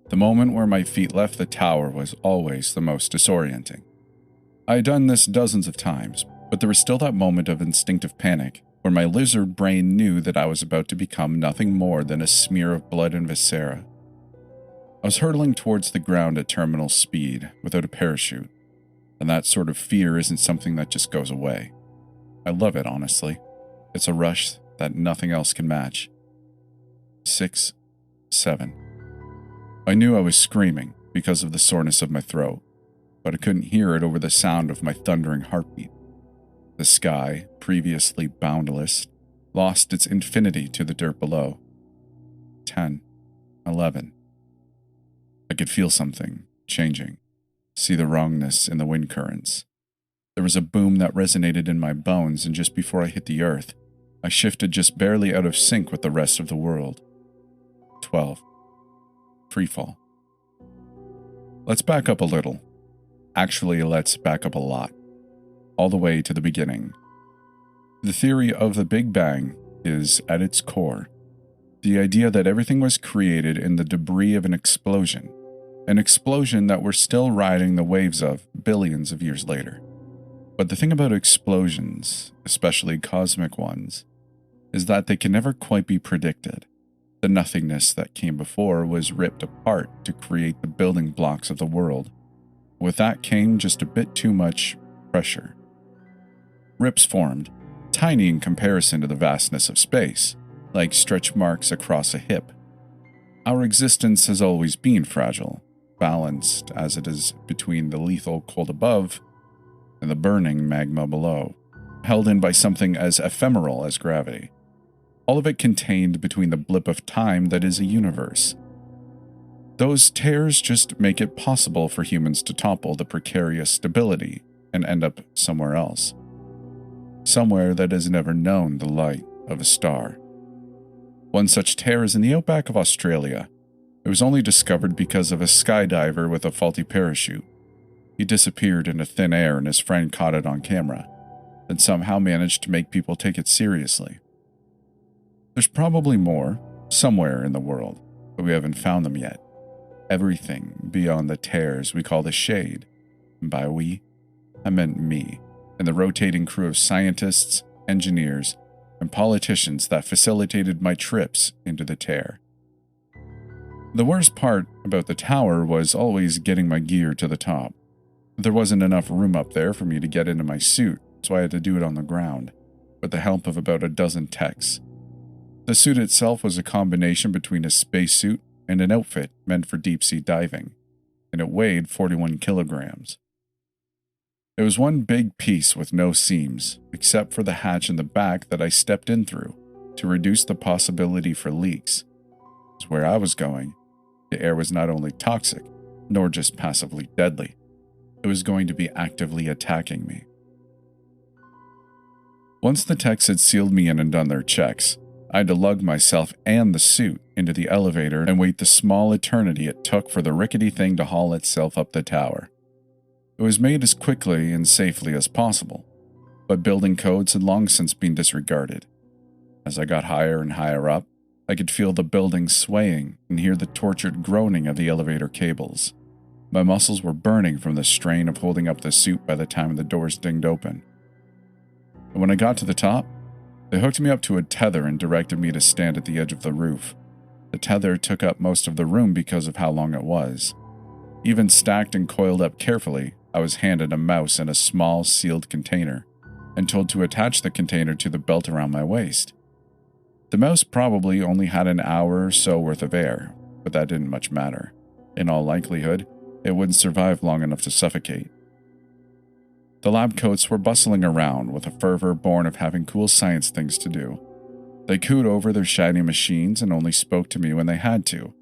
The moment where my feet left the tower was always the most disorienting. I had done this dozens of times, but there was still that moment of instinctive panic where my lizard brain knew that I was about to become nothing more than a smear of blood and viscera. I was hurtling towards the ground at terminal speed without a parachute, and that sort of fear isn't something that just goes away. I love it, honestly. It's a rush that nothing else can match. 6, 7. I knew I was screaming because of the soreness of my throat, but I couldn't hear it over the sound of my thundering heartbeat. The sky, previously boundless, lost its infinity to the dirt below. 10. 11. I could feel something changing, see the wrongness in the wind currents. There was a boom that resonated in my bones, and just before I hit the earth, I shifted just barely out of sync with the rest of the world. 12. Freefall. Let's back up a little. Actually, let's back up a lot. All the way to the beginning. The theory of the Big Bang is, at its core, the idea that everything was created in the debris of an explosion that we're still riding the waves of billions of years later. But the thing about explosions, especially cosmic ones, is that they can never quite be predicted. The nothingness that came before was ripped apart to create the building blocks of the world. With that came just a bit too much pressure. Rips formed, tiny in comparison to the vastness of space, like stretch marks across a hip. Our existence has always been fragile, balanced as it is between the lethal cold above and the burning magma below, held in by something as ephemeral as gravity. All of it contained between the blip of time that is a universe. Those tears just make it possible for humans to topple the precarious stability and end up somewhere else. Somewhere that has never known the light of a star. One such tear is in the outback of Australia. It was only discovered because of a skydiver with a faulty parachute. He disappeared into thin air and his friend caught it on camera, then somehow managed to make people take it seriously. There's probably more, somewhere in the world, but we haven't found them yet. Everything beyond the tears we call the shade. And by we, I meant me, and the rotating crew of scientists, engineers, and politicians that facilitated my trips into the tear. The worst part about the tower was always getting my gear to the top. There wasn't enough room up there for me to get into my suit, so I had to do it on the ground, with the help of about a dozen techs. The suit itself was a combination between a spacesuit and an outfit meant for deep-sea diving, and it weighed 41 kilograms. It was one big piece with no seams, except for the hatch in the back that I stepped in through to reduce the possibility for leaks. Because where I was going, the air was not only toxic, nor just passively deadly. It was going to be actively attacking me. Once the techs had sealed me in and done their checks, I had to lug myself and the suit into the elevator and wait the small eternity it took for the rickety thing to haul itself up the tower. It was made as quickly and safely as possible, but building codes had long since been disregarded. As I got higher and higher up, I could feel the building swaying and hear the tortured groaning of the elevator cables. My muscles were burning from the strain of holding up the suit by the time the doors dinged open. And when I got to the top, they hooked me up to a tether and directed me to stand at the edge of the roof. The tether took up most of the room because of how long it was. Even stacked and coiled up carefully, I was handed a mouse in a small sealed container and told to attach the container to the belt around my waist. The mouse probably only had an hour or so worth of air, but that didn't much matter. In all likelihood, it wouldn't survive long enough to suffocate. The lab coats were bustling around with a fervor born of having cool science things to do. They cooed over their shiny machines and only spoke to me when they had to,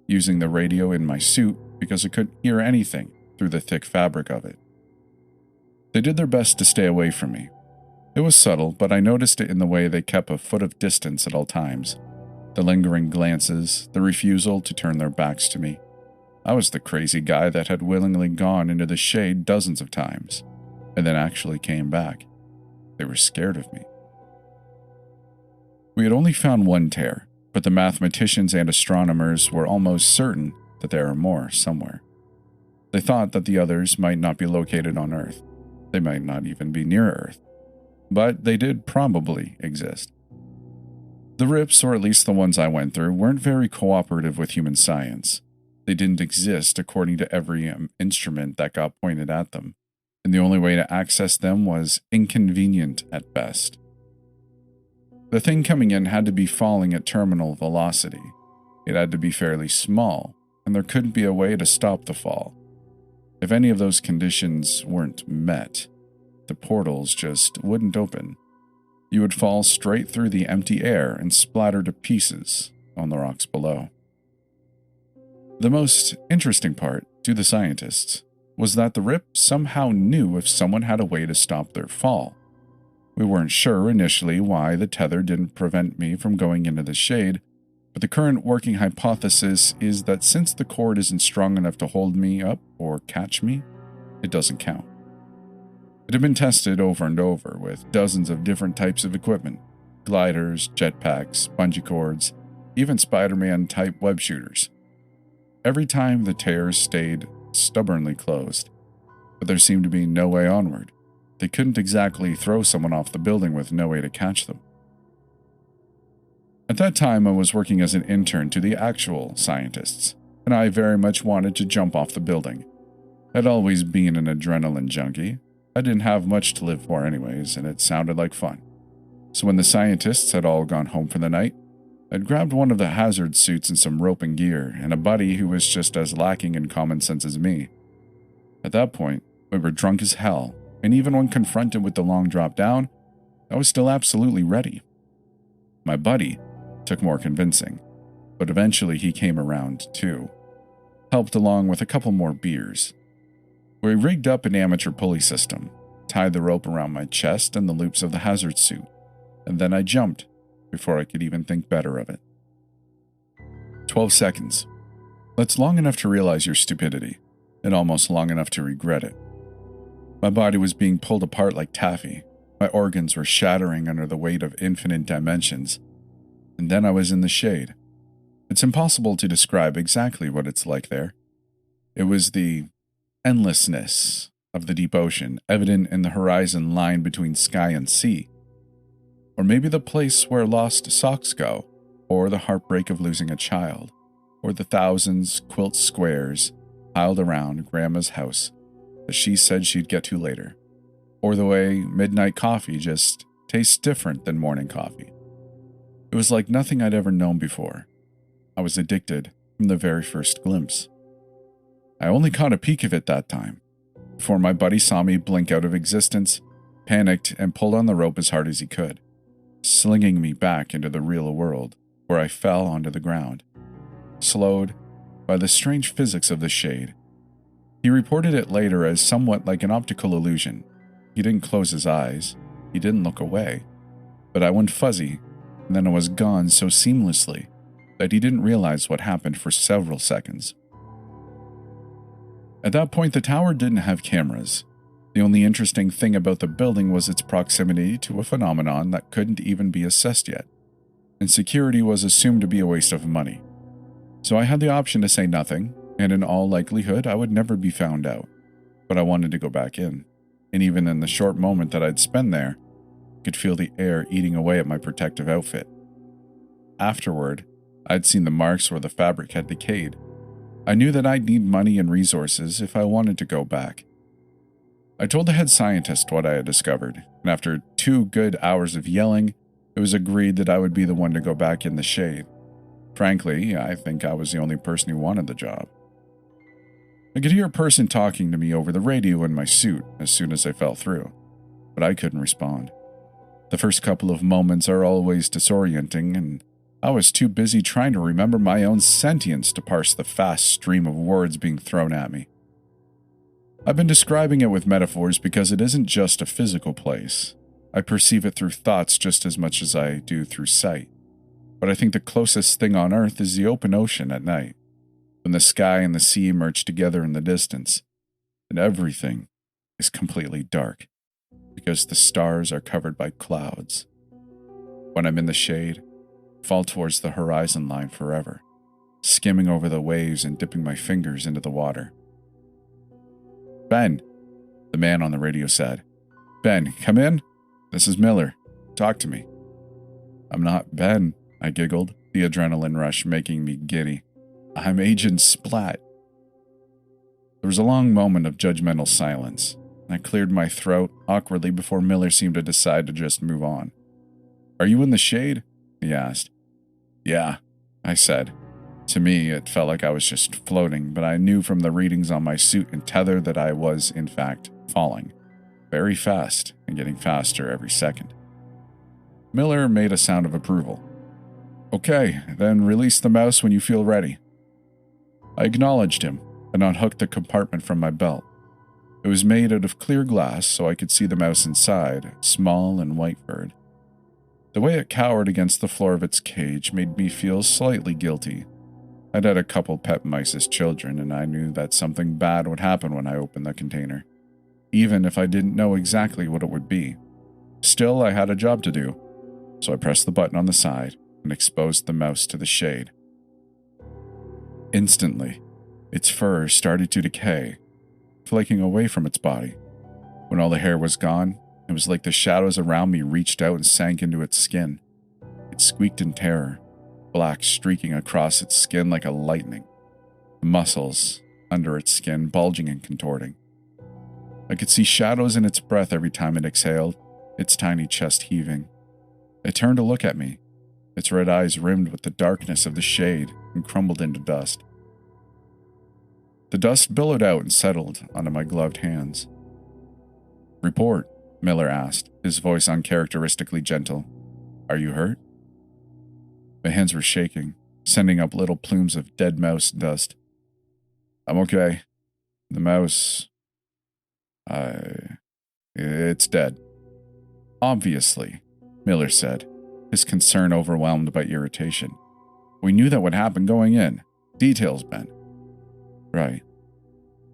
using the radio in my suit because I couldn't hear anything through the thick fabric of it. They did their best to stay away from me. It was subtle, but I noticed it in the way they kept a foot of distance at all times. The lingering glances, the refusal to turn their backs to me. I was the crazy guy that had willingly gone into the shade dozens of times, and then actually came back. They were scared of me. We had only found one tear, but the mathematicians and astronomers were almost certain that there are more somewhere. They thought that the others might not be located on Earth. They might not even be near Earth. But they did probably exist. The rips, or at least the ones I went through, weren't very cooperative with human science. They didn't exist according to every instrument that got pointed at them, and the only way to access them was inconvenient at best. The thing coming in had to be falling at terminal velocity. It had to be fairly small, and there couldn't be a way to stop the fall. If any of those conditions weren't met, the portals just wouldn't open. You would fall straight through the empty air and splatter to pieces on the rocks below. The most interesting part, to the scientists, was that the RIP somehow knew if someone had a way to stop their fall. We weren't sure initially why the tether didn't prevent me from going into the shade, but the current working hypothesis is that since the cord isn't strong enough to hold me up or catch me, it doesn't count. It had been tested over and over with dozens of different types of equipment: gliders, jetpacks, bungee cords, even Spider-Man type web shooters. Every time the tears stayed stubbornly closed, but there seemed to be no way onward. They couldn't exactly throw someone off the building with no way to catch them. At that time, I was working as an intern to the actual scientists, and I very much wanted to jump off the building. I'd always been an adrenaline junkie. I didn't have much to live for anyways, and it sounded like fun. So when the scientists had all gone home for the night, I'd grabbed one of the hazard suits and some rope and gear, and a buddy who was just as lacking in common sense as me. At that point, we were drunk as hell, and even when confronted with the long drop down, I was still absolutely ready. My buddy took more convincing, but eventually he came around too, helped along with a couple more beers. We rigged up an amateur pulley system, tied the rope around my chest and the loops of the hazard suit, and then I jumped before I could even think better of it. 12 seconds. That's long enough to realize your stupidity, and almost long enough to regret it. My body was being pulled apart like taffy. My organs were shattering under the weight of infinite dimensions. And then I was in the shade. It's impossible to describe exactly what it's like there. It was the endlessness of the deep ocean, evident in the horizon line between sky and sea. Or maybe the place where lost socks go, or the heartbreak of losing a child, or the thousands quilt squares piled around Grandma's house that she said she'd get to later, or the way midnight coffee just tastes different than morning coffee. It was like nothing I'd ever known before. I was addicted from the very first glimpse. I only caught a peek of it that time, before my buddy saw me blink out of existence, panicked, and pulled on the rope as hard as he could, slinging me back into the real world, where I fell onto the ground, slowed by the strange physics of the shade. He reported it later as somewhat like an optical illusion. He didn't close his eyes, he didn't look away, but I went fuzzy, and then I was gone so seamlessly that he didn't realize what happened for several seconds. At that point, the tower didn't have cameras. The only interesting thing about the building was its proximity to a phenomenon that couldn't even be assessed yet, and security was assumed to be a waste of money. So I had the option to say nothing, and in all likelihood I would never be found out. But I wanted to go back in, and even in the short moment that I'd spent there, I could feel the air eating away at my protective outfit. Afterward, I'd seen the marks where the fabric had decayed. I knew that I'd need money and resources if I wanted to go back. I told the head scientist what I had discovered, and after 2 good hours of yelling, it was agreed that I would be the one to go back in the shade. Frankly, I think I was the only person who wanted the job. I could hear a person talking to me over the radio in my suit as soon as I fell through, but I couldn't respond. The first couple of moments are always disorienting, and I was too busy trying to remember my own sentience to parse the fast stream of words being thrown at me. I've been describing it with metaphors because it isn't just a physical place. I perceive it through thoughts just as much as I do through sight. But I think the closest thing on Earth is the open ocean at night, when the sky and the sea merge together in the distance, and everything is completely dark, because the stars are covered by clouds. When I'm in the shade, I fall towards the horizon line forever, skimming over the waves and dipping my fingers into the water. "Ben," the man on the radio said. "Ben, come in. This is Miller. Talk to me." "I'm not Ben," I giggled, the adrenaline rush making me giddy. "I'm Agent Splat." There was a long moment of judgmental silence, and I cleared my throat awkwardly before Miller seemed to decide to just move on. "Are you in the shade?" he asked. "Yeah," I said. To me, it felt like I was just floating, but I knew from the readings on my suit and tether that I was, in fact, falling. Very fast, and getting faster every second. Miller made a sound of approval. Okay, then release the mouse when you feel ready. I acknowledged him and unhooked the compartment from my belt. It was made out of clear glass so I could see the mouse inside, small and white-furred. The way it cowered against the floor of its cage made me feel slightly guilty. I'd had a couple pet mice as children, and I knew that something bad would happen when I opened the container, even if I didn't know exactly what it would be. Still, I had a job to do, so I pressed the button on the side and exposed the mouse to the shade. Instantly, its fur started to decay, flaking away from its body. When all the hair was gone, it was like the shadows around me reached out and sank into its skin. It squeaked in terror, black streaking across its skin like a lightning, the muscles under its skin bulging and contorting. I could see shadows in its breath every time it exhaled, its tiny chest heaving. It turned to look at me, its red eyes rimmed with the darkness of the shade and crumbled into dust. The dust billowed out and settled onto my gloved hands. Report, Miller asked, his voice uncharacteristically gentle. Are you hurt? My hands were shaking, sending up little plumes of dead mouse dust. I'm okay. The mouse... It's dead. Obviously, Miller said, his concern overwhelmed by irritation. We knew that would happen going in. Details, Ben. Right.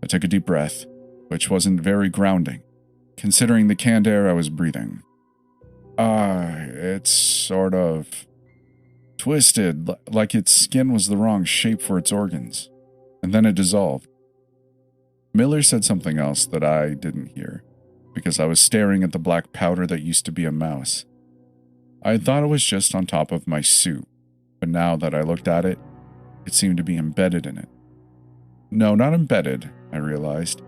I took a deep breath, which wasn't very grounding, considering the canned air I was breathing. It's sort of twisted, like its skin was the wrong shape for its organs. And then it dissolved. Miller said something else that I didn't hear, because I was staring at the black powder that used to be a mouse. I had thought it was just on top of my suit, but now that I looked at it, it seemed to be embedded in it. No, not embedded, I realized.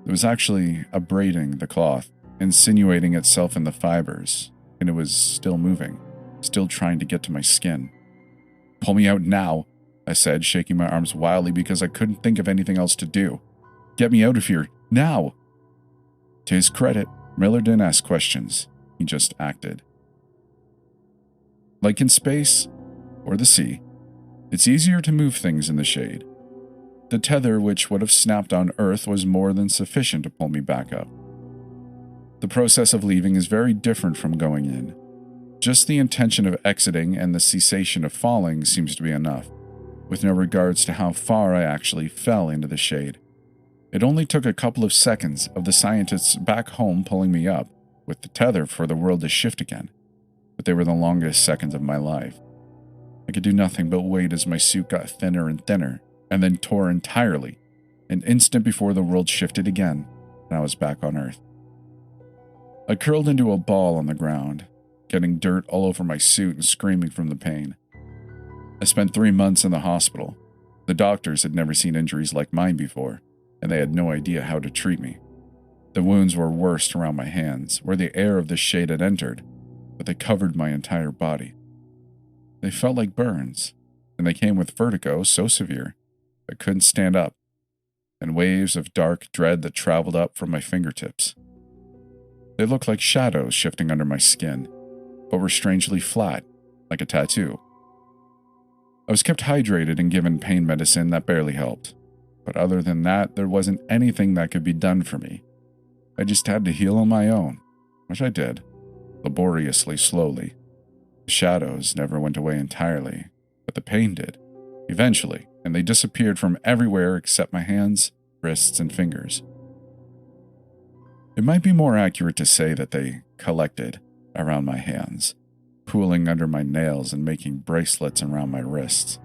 It was actually abrading the cloth, insinuating itself in the fibers, and it was still moving, still trying to get to my skin. Pull me out now, I said, shaking my arms wildly because I couldn't think of anything else to do. Get me out of here, now! To his credit, Miller didn't ask questions, he just acted. Like in space, or the sea, it's easier to move things in the shade. The tether which would have snapped on Earth was more than sufficient to pull me back up. The process of leaving is very different from going in. Just the intention of exiting and the cessation of falling seems to be enough, with no regards to how far I actually fell into the shade. It only took a couple of seconds of the scientists back home pulling me up, with the tether for the world to shift again, but they were the longest seconds of my life. I could do nothing but wait as my suit got thinner and thinner, and then tore entirely, an instant before the world shifted again, and I was back on Earth. I curled into a ball on the ground, getting dirt all over my suit and screaming from the pain. I spent 3 months in the hospital. The doctors had never seen injuries like mine before, and they had no idea how to treat me. The wounds were worst around my hands, where the air of the shade had entered, but they covered my entire body. They felt like burns, and they came with vertigo so severe I couldn't stand up, and waves of dark dread that traveled up from my fingertips. They looked like shadows shifting under my skin, but were strangely flat, like a tattoo. I was kept hydrated and given pain medicine that barely helped, but other than that, there wasn't anything that could be done for me. I just had to heal on my own, which I did, laboriously slowly. The shadows never went away entirely, but the pain did, eventually, and they disappeared from everywhere except my hands, wrists, and fingers. It might be more accurate to say that they collected around my hands, pooling under my nails and making bracelets around my wrists.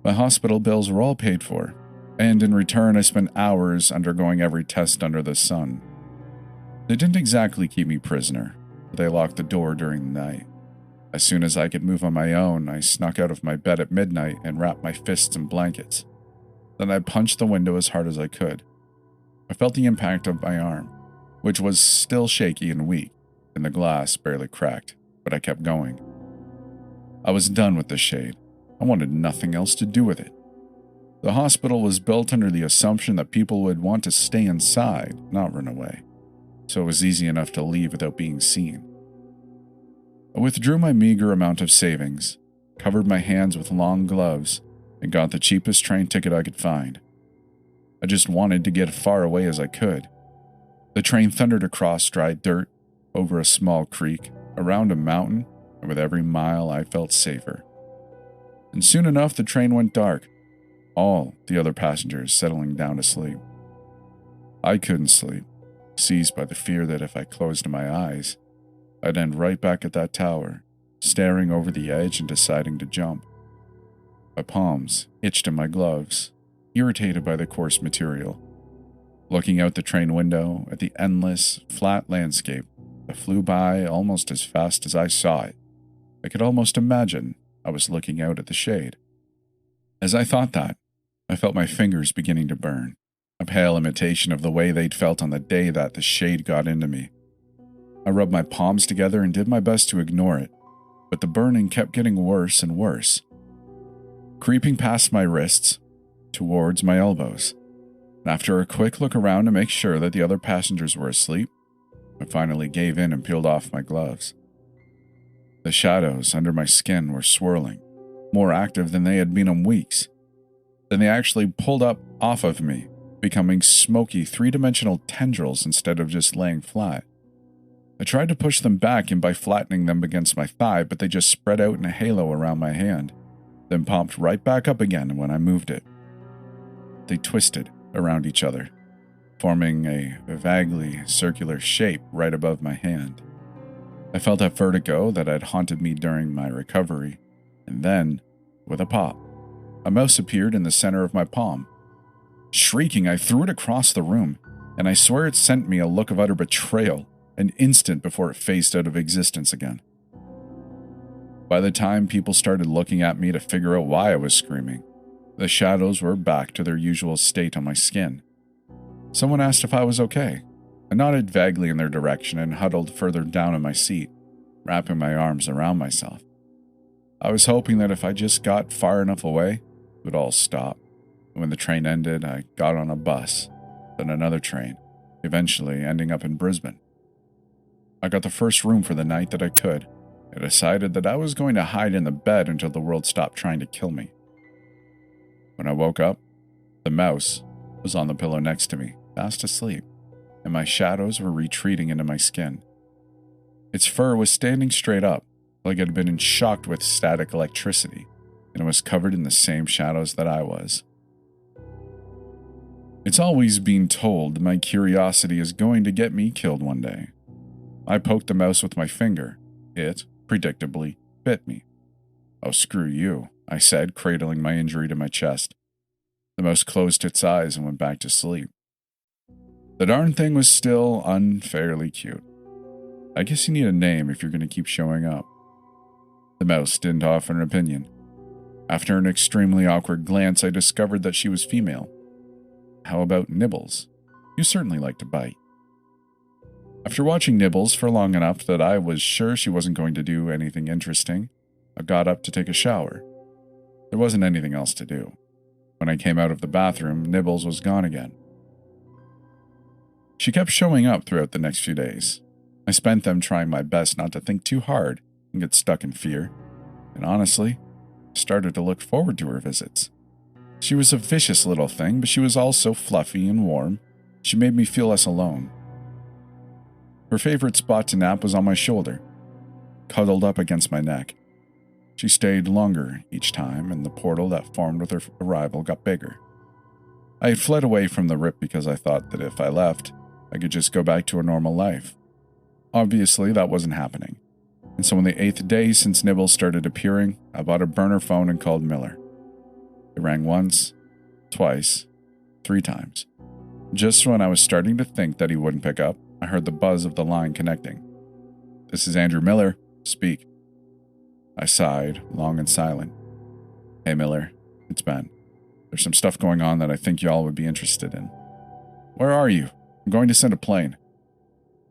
My hospital bills were all paid for, and in return I spent hours undergoing every test under the sun. They didn't exactly keep me prisoner, but they locked the door during the night. As soon as I could move on my own, I snuck out of my bed at midnight and wrapped my fists in blankets. Then I punched the window as hard as I could. I felt the impact of my arm, which was still shaky and weak, and the glass barely cracked, but I kept going. I was done with the shade. I wanted nothing else to do with it. The hospital was built under the assumption that people would want to stay inside, not run away, so it was easy enough to leave without being seen. I withdrew my meager amount of savings, covered my hands with long gloves, and got the cheapest train ticket I could find. I just wanted to get as far away as I could. The train thundered across dry dirt, over a small creek, around a mountain, and with every mile I felt safer. And soon enough the train went dark, all the other passengers settling down to sleep. I couldn't sleep, seized by the fear that if I closed my eyes, I'd end right back at that tower, staring over the edge and deciding to jump. My palms itched in my gloves, irritated by the coarse material. Looking out the train window at the endless, flat landscape that flew by almost as fast as I saw it, I could almost imagine I was looking out at the shade. As I thought that, I felt my fingers beginning to burn, a pale imitation of the way they'd felt on the day that the shade got into me. I rubbed my palms together and did my best to ignore it, but the burning kept getting worse and worse, creeping past my wrists, towards my elbows. And after a quick look around to make sure that the other passengers were asleep, I finally gave in and peeled off my gloves. The shadows under my skin were swirling, more active than they had been in weeks. Then they actually pulled up off of me, becoming smoky three-dimensional tendrils instead of just laying flat. I tried to push them back in by flattening them against my thigh, but they just spread out in a halo around my hand, then popped right back up again when I moved it. They twisted around each other, forming a vaguely circular shape right above my hand. I felt that vertigo that had haunted me during my recovery, and then, with a pop, a mouse appeared in the center of my palm. Shrieking, I threw it across the room, and I swear it sent me a look of utter betrayal an instant before it phased out of existence again. By the time people started looking at me to figure out why I was screaming, the shadows were back to their usual state on my skin. Someone asked if I was okay. I nodded vaguely in their direction and huddled further down in my seat, wrapping my arms around myself. I was hoping that if I just got far enough away, it would all stop. When the train ended, I got on a bus, then another train, eventually ending up in Brisbane. I got the first room for the night that I could, and decided that I was going to hide in the bed until the world stopped trying to kill me. When I woke up, the mouse was on the pillow next to me, fast asleep, and my shadows were retreating into my skin. Its fur was standing straight up, like it had been shocked with static electricity, and it was covered in the same shadows that I was. It's always been told my curiosity is going to get me killed one day. I poked the mouse with my finger. It, predictably, bit me. "Oh, screw you," I said, cradling my injury to my chest. The mouse closed its eyes and went back to sleep. The darn thing was still unfairly cute. I guess you need a name if you're going to keep showing up. The mouse didn't offer an opinion. After an extremely awkward glance, I discovered that she was female. How about Nibbles? You certainly like to bite. After watching Nibbles for long enough that I was sure she wasn't going to do anything interesting, I got up to take a shower. There wasn't anything else to do. When I came out of the bathroom, Nibbles was gone again. She kept showing up throughout the next few days. I spent them trying my best not to think too hard and get stuck in fear, and honestly, I started to look forward to her visits. She was a vicious little thing, but she was also fluffy and warm. She made me feel less alone. Her favorite spot to nap was on my shoulder, cuddled up against my neck. She stayed longer each time, and the portal that formed with her arrival got bigger. I had fled away from the rip because I thought that if I left, I could just go back to a normal life. Obviously, that wasn't happening. And so on the 8th day since Nibbles started appearing, I bought a burner phone and called Miller. It rang once, twice, 3 times. Just when I was starting to think that he wouldn't pick up, I heard the buzz of the line connecting. "This is Andrew Miller. Speak." I sighed, long and silent. "Hey Miller, it's Ben. There's some stuff going on that I think y'all would be interested in." "Where are you? I'm going to send a plane."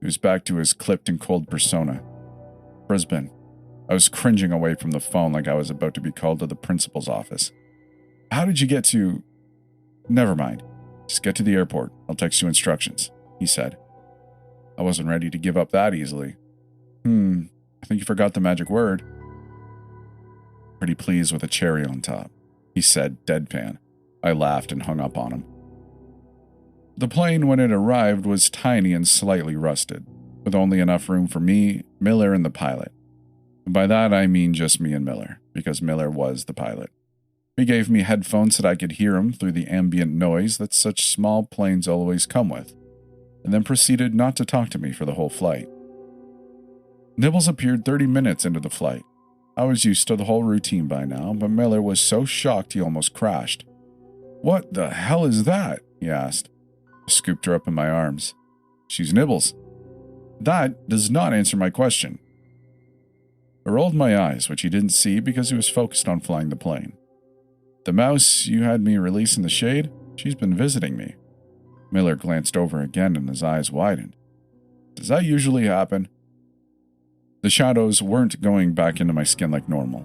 He was back to his clipped and cold persona. "Brisbane. I was cringing away from the phone like I was about to be called to the principal's office. How did you get to... Never mind. Just get to the airport. I'll text you instructions, he said. I wasn't ready to give up that easily. I think you forgot the magic word. Pretty pleased with a cherry on top, he said, deadpan. I laughed and hung up on him. The plane, when it arrived, was tiny and slightly rusted, with only enough room for me, Miller, and the pilot. And by that I mean just me and Miller, because Miller was the pilot. He gave me headphones so that I could hear him through the ambient noise that such small planes always come with, and then proceeded not to talk to me for the whole flight. Nibbles appeared 30 minutes into the flight. I was used to the whole routine by now, but Miller was so shocked he almost crashed. "What the hell is that?" he asked. I scooped her up in my arms. "She's Nibbles." "That does not answer my question." I rolled my eyes, which he didn't see because he was focused on flying the plane. "The mouse you had me release in the shade, she's been visiting me." Miller glanced over again and his eyes widened. "Does that usually happen?" The shadows weren't going back into my skin like normal.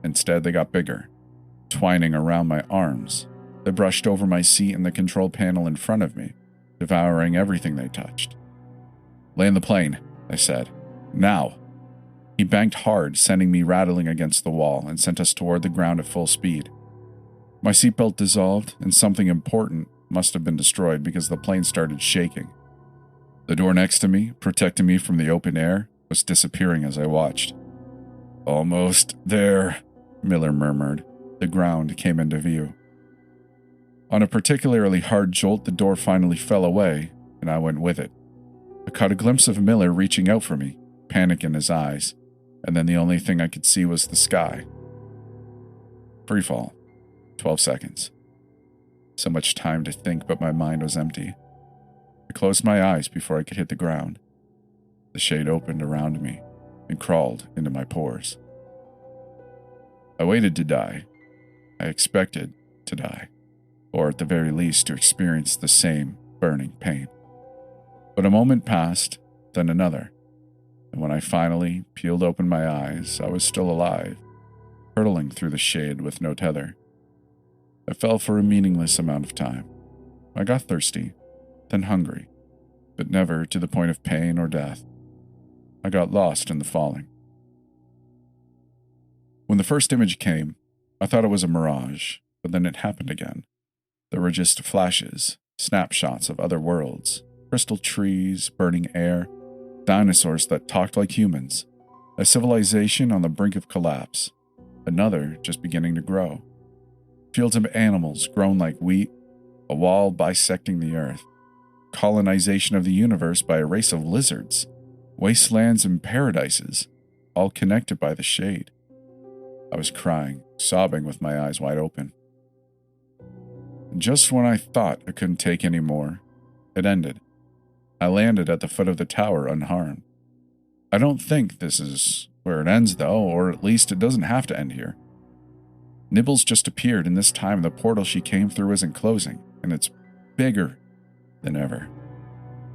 Instead, they got bigger, twining around my arms. They brushed over my seat and the control panel in front of me, devouring everything they touched. "Land the plane," I said. "Now." He banked hard, sending me rattling against the wall, and sent us toward the ground at full speed. My seatbelt dissolved, and something important must have been destroyed because the plane started shaking. The door next to me, protecting me from the open air, was disappearing as I watched. "Almost there," Miller murmured. The ground came into view. On a particularly hard jolt, the door finally fell away, and I went with it. I caught a glimpse of Miller reaching out for me, panic in his eyes, and then the only thing I could see was the sky. Freefall. 12 seconds. So much time to think, but my mind was empty. I closed my eyes before I could hit the ground. The shade opened around me and crawled into my pores. I waited to die. I expected to die, or at the very least to experience the same burning pain. But a moment passed, then another, and when I finally peeled open my eyes, I was still alive, hurtling through the shade with no tether. I fell for a meaningless amount of time. I got thirsty, then hungry, but never to the point of pain or death. I got lost in the falling. When the first image came, I thought it was a mirage, but then it happened again. There were just flashes, snapshots of other worlds, crystal trees, burning air, dinosaurs that talked like humans, a civilization on the brink of collapse, another just beginning to grow, fields of animals grown like wheat, a wall bisecting the earth, colonization of the universe by a race of lizards, wastelands and paradises, all connected by the shade. I was crying, sobbing with my eyes wide open. And just when I thought I couldn't take any more, it ended. I landed at the foot of the tower unharmed. I don't think this is where it ends, though, or at least it doesn't have to end here. Nibbles just appeared, and this time the portal she came through isn't closing, and it's bigger than ever.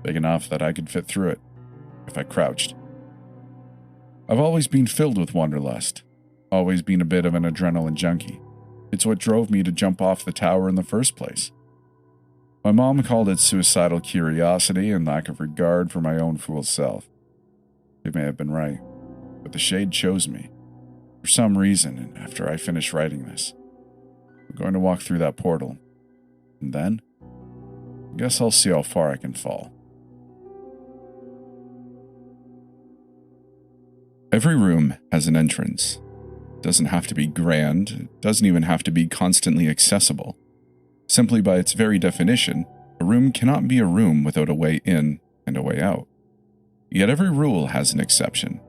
Big enough that I could fit through it, if I crouched. I've always been filled with wanderlust, always been a bit of an adrenaline junkie. It's what drove me to jump off the tower in the first place. My mom called it suicidal curiosity and lack of regard for my own fool self. She may have been right, but the shade chose me. For some reason, and after I finish writing this, I'm going to walk through that portal. And then, I guess I'll see how far I can fall. Every room has an entrance. It doesn't have to be grand. It doesn't even have to be constantly accessible. Simply by its very definition, a room cannot be a room without a way in and a way out. Yet every rule has an exception.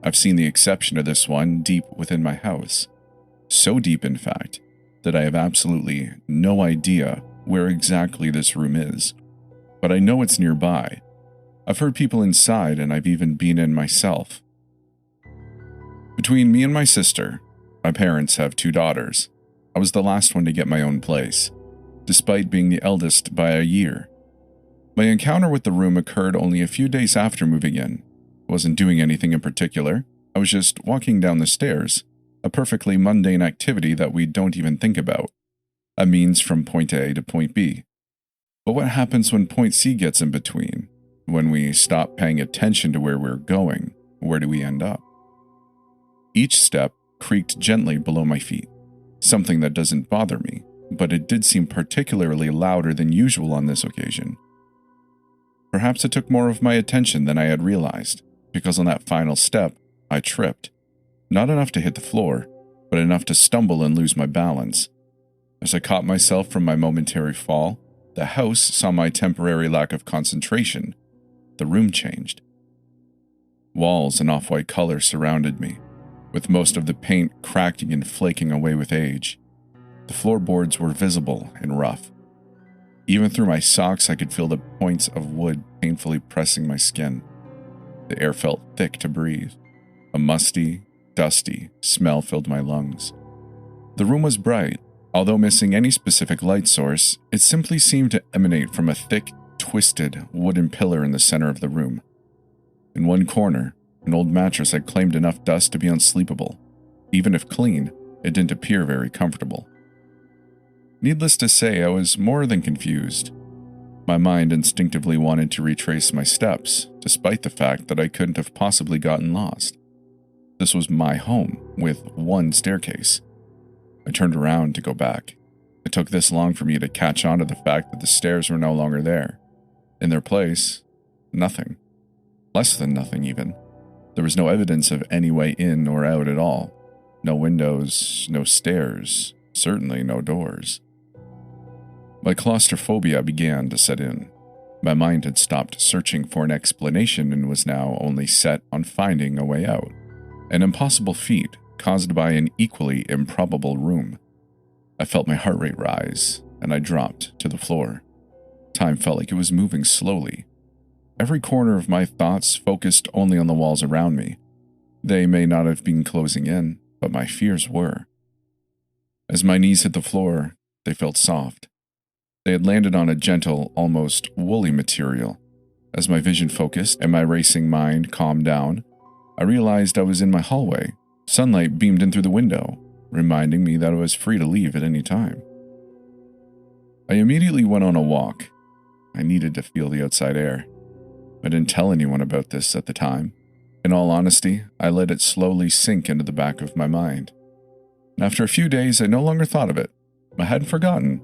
I've seen the exception to this one deep within my house. So deep, in fact, that I have absolutely no idea where exactly this room is. But I know it's nearby. I've heard people inside, and I've even been in myself. Between me and my sister, my parents have 2 daughters. I was the last one to get my own place, despite being the eldest by a year. My encounter with the room occurred only a few days after moving in. I wasn't doing anything in particular. I was just walking down the stairs, a perfectly mundane activity that we don't even think about, a means from point A to point B. But what happens when point C gets in between? When we stop paying attention to where we're going, where do we end up? Each step creaked gently below my feet, something that doesn't bother me, but it did seem particularly louder than usual on this occasion. Perhaps it took more of my attention than I had realized, because on that final step, I tripped. Not enough to hit the floor, but enough to stumble and lose my balance. As I caught myself from my momentary fall, the house saw my temporary lack of concentration. The room changed. Walls and off-white color surrounded me, with most of the paint cracking and flaking away with age. The floorboards were visible and rough. Even through my socks, I could feel the points of wood painfully pressing my skin. The air felt thick to breathe. A musty, dusty smell filled my lungs. The room was bright. Although missing any specific light source, it simply seemed to emanate from a thick, twisted wooden pillar in the center of the room. In one corner, an old mattress had claimed enough dust to be unsleepable. Even if clean, it didn't appear very comfortable. Needless to say, I was more than confused. My mind instinctively wanted to retrace my steps, despite the fact that I couldn't have possibly gotten lost. This was my home, with one staircase. I turned around to go back. It took this long for me to catch on to the fact that the stairs were no longer there. In their place, nothing. Less than nothing, even. There was no evidence of any way in or out at all. No windows, no stairs, certainly no doors. My claustrophobia began to set in. My mind had stopped searching for an explanation and was now only set on finding a way out. An impossible feat caused by an equally improbable room. I felt my heart rate rise, and I dropped to the floor. Time felt like it was moving slowly. Every corner of my thoughts focused only on the walls around me. They may not have been closing in, but my fears were. As my knees hit the floor, they felt soft. They had landed on a gentle, almost woolly material. As my vision focused and my racing mind calmed down, I realized I was in my hallway. Sunlight beamed in through the window, reminding me that I was free to leave at any time. I immediately went on a walk. I needed to feel the outside air. I didn't tell anyone about this at the time. In all honesty, I let it slowly sink into the back of my mind. And after a few days, I no longer thought of it. I hadn't forgotten.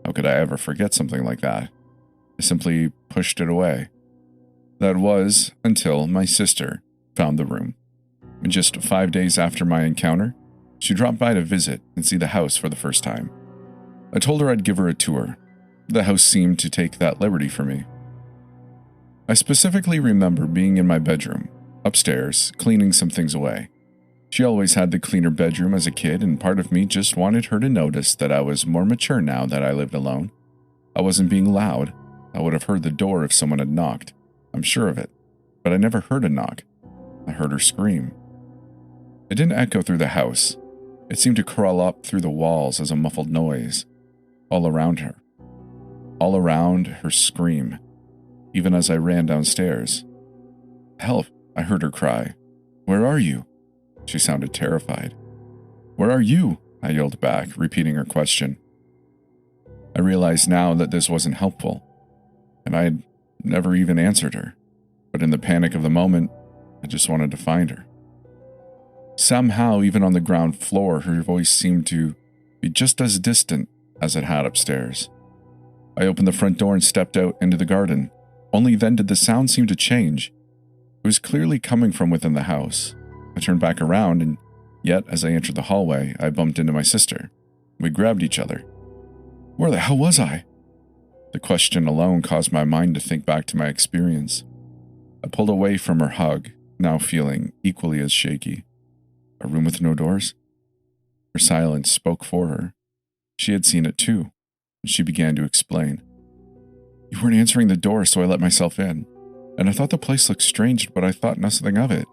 How could I ever forget something like that? I simply pushed it away. That was until my sister found the room. And just 5 days after my encounter, she dropped by to visit and see the house for the first time. I told her I'd give her a tour. The house seemed to take that liberty for me. I specifically remember being in my bedroom, upstairs, cleaning some things away. She always had the cleaner bedroom as a kid, and part of me just wanted her to notice that I was more mature now that I lived alone. I wasn't being loud. I would have heard the door if someone had knocked. I'm sure of it. But I never heard a knock. I heard her scream. It didn't echo through the house. It seemed to crawl up through the walls as a muffled noise. All around her. All around her scream. Even as I ran downstairs. "Help," I heard her cry. "Where are you?" She sounded terrified. "Where are you?" I yelled back, repeating her question. I realized now that this wasn't helpful, and I had never even answered her. But in the panic of the moment, I just wanted to find her. Somehow, even on the ground floor, her voice seemed to be just as distant as it had upstairs. I opened the front door and stepped out into the garden. Only then did the sound seem to change. It was clearly coming from within the house. I turned back around, and yet as I entered the hallway, I bumped into my sister. We grabbed each other. Where the hell was I? The question alone caused my mind to think back to my experience. I pulled away from her hug, now feeling equally as shaky. A room with no doors? Her silence spoke for her. She had seen it too, and she began to explain. You weren't answering the door, so I let myself in. And I thought the place looked strange, but I thought nothing of it.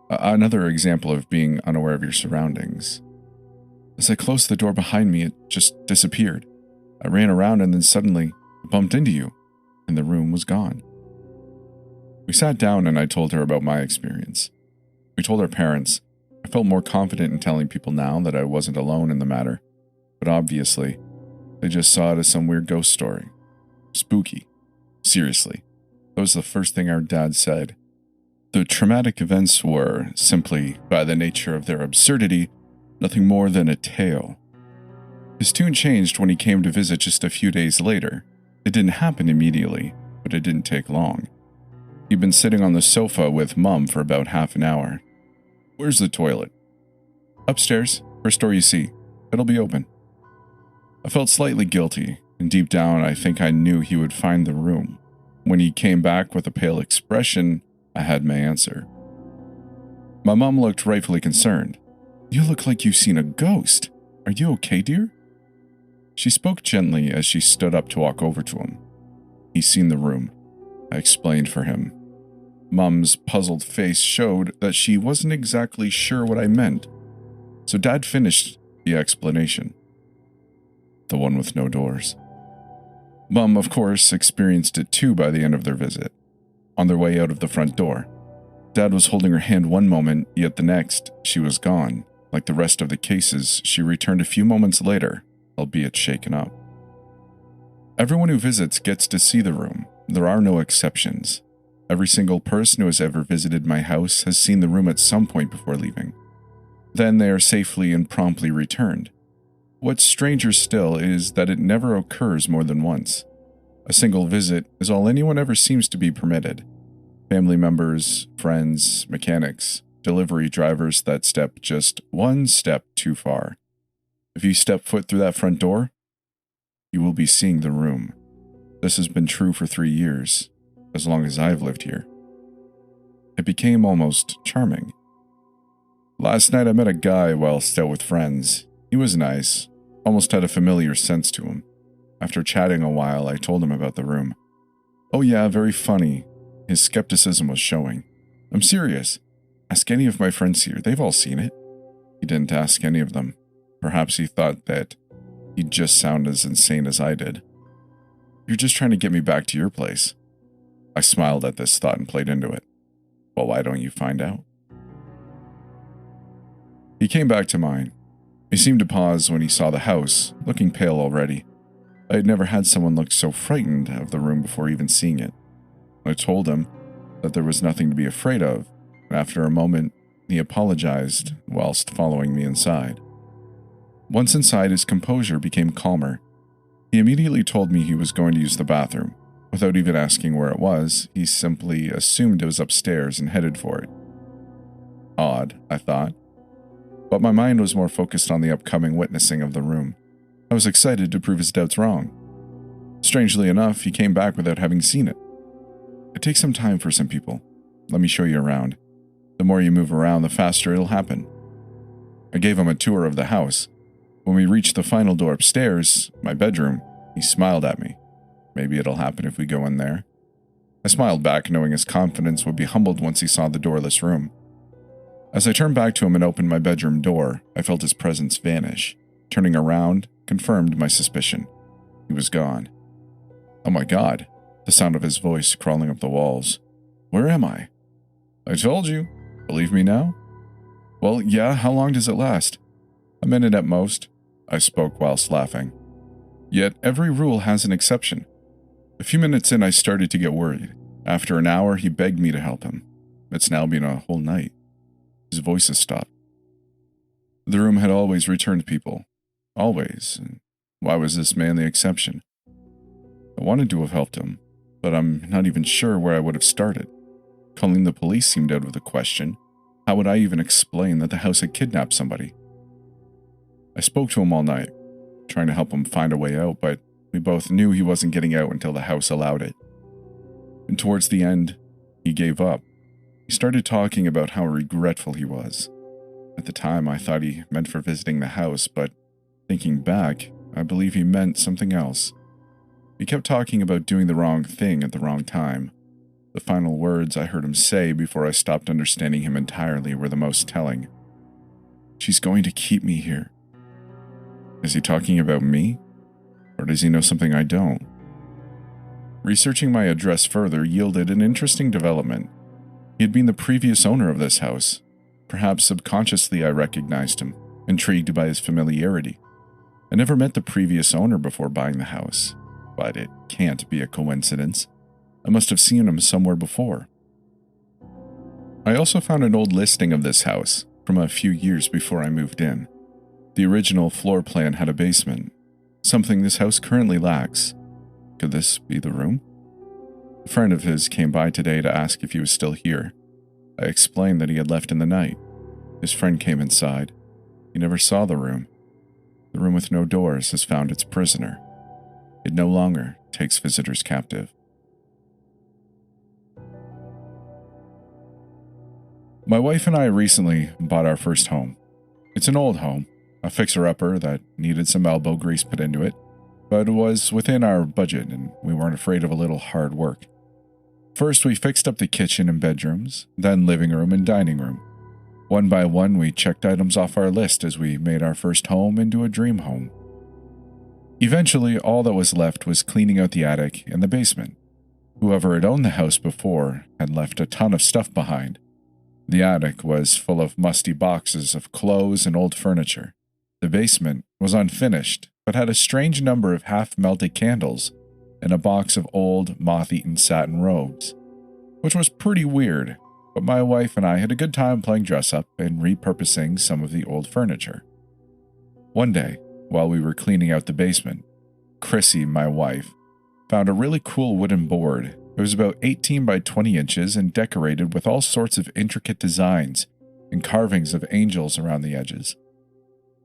Another example of being unaware of your surroundings. As I closed the door behind me, it just disappeared. I ran around and then suddenly bumped into you, and the room was gone. We sat down and I told her about my experience. We told our parents. I felt more confident in telling people now that I wasn't alone in the matter, but obviously, they just saw it as some weird ghost story. Spooky. Seriously. That was the first thing our dad said. The traumatic events were, simply by the nature of their absurdity, nothing more than a tale. His tune changed when he came to visit just a few days later. It didn't happen immediately, but it didn't take long. He'd been sitting on the sofa with Mum for about half an hour. "Where's the toilet?" "Upstairs. First door you see. It'll be open." I felt slightly guilty, and deep down I think I knew he would find the room. When he came back with a pale expression, I had my answer. My mum looked rightfully concerned. "You look like you've seen a ghost. Are you okay, dear?" She spoke gently as she stood up to walk over to him. "He's seen the room," I explained for him. Mum's puzzled face showed that she wasn't exactly sure what I meant, so Dad finished the explanation. "The one with no doors." Mum, of course, experienced it too by the end of their visit. On their way out of the front door, Dad was holding her hand one moment, yet the next, she was gone. Like the rest of the cases, she returned a few moments later, albeit shaken up. Everyone who visits gets to see the room. There are no exceptions. Every single person who has ever visited my house has seen the room at some point before leaving. Then they are safely and promptly returned. What's stranger still is that it never occurs more than once. A single visit is all anyone ever seems to be permitted. Family members, friends, mechanics, delivery drivers that step just one step too far. If you step foot through that front door, you will be seeing the room. This has been true for 3 years, as long as I've lived here. It became almost charming. Last night I met a guy whilst out with friends. He was nice, almost had a familiar sense to him. After chatting a while, I told him about the room. "Oh yeah, very funny." His skepticism was showing. "I'm serious. Ask any of my friends here, they've all seen it." He didn't ask any of them. Perhaps he thought that he'd just sound as insane as I did. "You're just trying to get me back to your place." I smiled at this thought and played into it. "Well, why don't you find out?" He came back to mine. He seemed to pause when he saw the house, looking pale already. I had never had someone look so frightened of the room before even seeing it. I told him that there was nothing to be afraid of, and after a moment, he apologized whilst following me inside. Once inside, his composure became calmer. He immediately told me he was going to use the bathroom. Without even asking where it was, he simply assumed it was upstairs and headed for it. Odd, I thought. But my mind was more focused on the upcoming witnessing of the room. I was excited to prove his doubts wrong. Strangely enough, he came back without having seen it. It takes some time for some people. Let me show you around. The more you move around, the faster it'll happen. I gave him a tour of the house. When we reached the final door upstairs, my bedroom, he smiled at me. Maybe it'll happen if we go in there. I smiled back, knowing his confidence would be humbled once he saw the doorless room. As I turned back to him and opened my bedroom door, I felt his presence vanish. Turning around confirmed my suspicion. He was gone. "Oh my God," the sound of his voice crawling up the walls. "Where am I?" "I told you. Believe me now?" "Well, yeah, how long does it last?" "A minute at most," I spoke whilst laughing. Yet every rule has an exception. A few minutes in, I started to get worried. After an hour, he begged me to help him. It's now been a whole night. His voices stopped. The room had always returned people. Always. And why was this man the exception? I wanted to have helped him, but I'm not even sure where I would have started. Calling the police seemed out of the question. How would I even explain that the house had kidnapped somebody? I spoke to him all night, trying to help him find a way out, but we both knew he wasn't getting out until the house allowed it. And towards the end, he gave up. He started talking about how regretful he was. At the time, I thought he meant for visiting the house, but thinking back, I believe he meant something else. He kept talking about doing the wrong thing at the wrong time. The final words I heard him say before I stopped understanding him entirely were the most telling. "She's going to keep me here." Is he talking about me? Or does he know something I don't? Researching my address further yielded an interesting development. He had been the previous owner of this house. Perhaps subconsciously I recognized him, intrigued by his familiarity. I never met the previous owner before buying the house, but it can't be a coincidence. I must have seen him somewhere before. I also found an old listing of this house from a few years before I moved in. The original floor plan had a basement, something this house currently lacks. Could this be the room? A friend of his came by today to ask if he was still here. I explained that he had left in the night. His friend came inside. He never saw the room. The room with no doors has found its prisoner. It no longer takes visitors captive. My wife and I recently bought our first home. It's an old home, a fixer-upper that needed some elbow grease put into it, but was within our budget and we weren't afraid of a little hard work. First, we fixed up the kitchen and bedrooms, then living room and dining room. One by one, we checked items off our list as we made our first home into a dream home. Eventually, all that was left was cleaning out the attic and the basement. Whoever had owned the house before had left a ton of stuff behind. The attic was full of musty boxes of clothes and old furniture. The basement was unfinished, but had a strange number of half-melted candles and a box of old, moth-eaten satin robes, which was pretty weird, but my wife and I had a good time playing dress-up and repurposing some of the old furniture. One day, while we were cleaning out the basement, Chrissy, my wife, found a really cool wooden board. It was about 18 by 20 inches and decorated with all sorts of intricate designs and carvings of angels around the edges.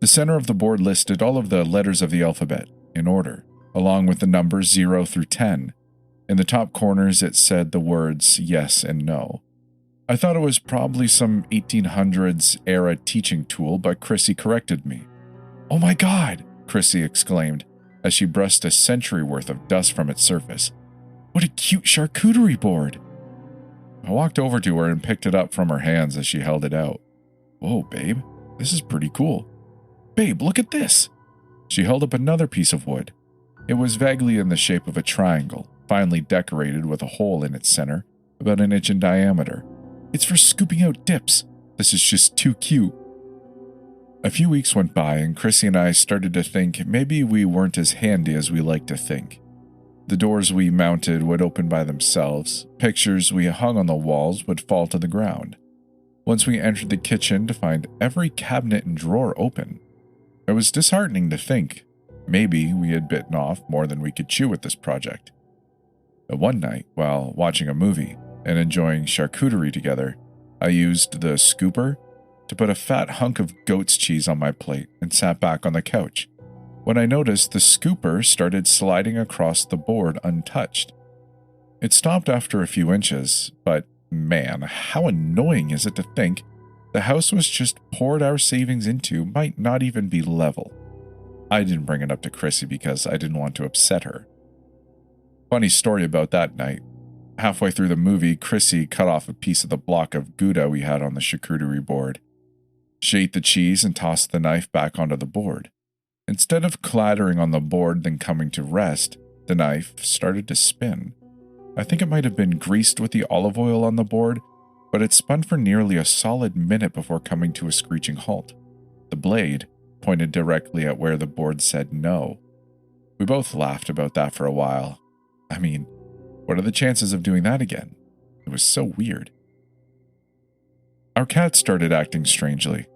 The center of the board listed all of the letters of the alphabet in order, along with the numbers 0 through 10. In the top corners it said the words yes and no. I thought it was probably some 1800s era teaching tool, but Chrissy corrected me. "Oh my God!" Chrissy exclaimed as she brushed a century worth of dust from its surface. "What a cute charcuterie board!" I walked over to her and picked it up from her hands as she held it out. "Whoa, babe, this is pretty cool." "Babe, look at this!" She held up another piece of wood. It was vaguely in the shape of a triangle, finely decorated with a hole in its center, about an inch in diameter. "It's for scooping out dips. This is just too cute." A few weeks went by and Chrissy and I started to think maybe we weren't as handy as we like to think. The doors we mounted would open by themselves. Pictures we hung on the walls would fall to the ground. Once we entered the kitchen to find every cabinet and drawer open. It was disheartening to think maybe we had bitten off more than we could chew with this project. But one night, while watching a movie and enjoying charcuterie together, I used the scooper to put a fat hunk of goat's cheese on my plate and sat back on the couch, when I noticed the scooper started sliding across the board untouched. It stopped after a few inches, but man, how annoying is it to think the house was just poured our savings into might not even be level. I didn't bring it up to Chrissy because I didn't want to upset her. Funny story about that night. Halfway through the movie, Chrissy cut off a piece of the block of Gouda we had on the charcuterie board. She ate the cheese and tossed the knife back onto the board. Instead of clattering on the board then coming to rest, the knife started to spin. I think it might have been greased with the olive oil on the board, but it spun for nearly a solid minute before coming to a screeching halt. The blade pointed directly at where the board said no. We both laughed about that for a while. I mean, what are the chances of doing that again? It was so weird. Our cat started acting strangely.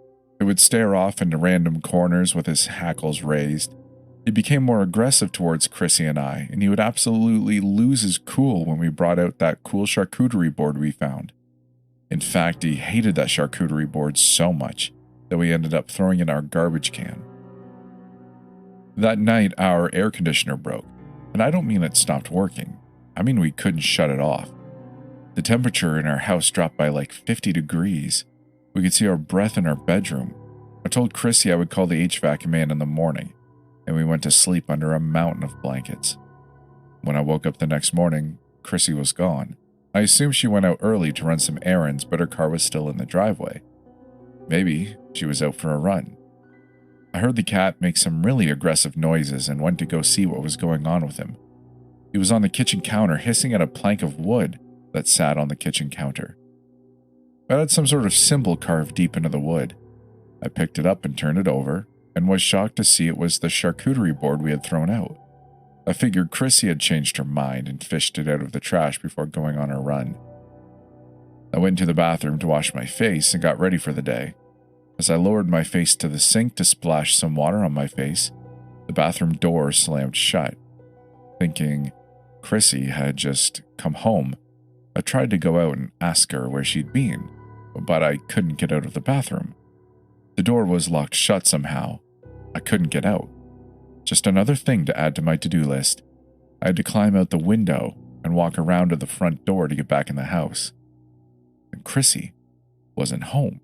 It would stare off into random corners with his hackles raised. He became more aggressive towards Chrissy and I, and he would absolutely lose his cool when we brought out that cool charcuterie board we found. In fact, he hated that charcuterie board so much that we ended up throwing it in our garbage can. That night, our air conditioner broke, and I don't mean it stopped working. I mean we couldn't shut it off. The temperature in our house dropped by like 50 degrees. We could see our breath in our bedroom. I told Chrissy I would call the HVAC man in the morning, and we went to sleep under a mountain of blankets. When I woke up the next morning, Chrissy was gone. I assumed she went out early to run some errands, but her car was still in the driveway. Maybe she was out for a run. I heard the cat make some really aggressive noises and went to go see what was going on with him. He was on the kitchen counter hissing at a plank of wood that sat on the kitchen counter. It had some sort of symbol carved deep into the wood. I picked it up and turned it over, and was shocked to see it was the charcuterie board we had thrown out. I figured Chrissy had changed her mind and fished it out of the trash before going on her run. I went to the bathroom to wash my face and got ready for the day. As I lowered my face to the sink to splash some water on my face, the bathroom door slammed shut. Thinking Chrissy had just come home, I tried to go out and ask her where she'd been, but I couldn't get out of the bathroom. The door was locked shut somehow. I couldn't get out. Just another thing to add to my to-do list. I had to climb out the window and walk around to the front door to get back in the house. And Chrissy wasn't home.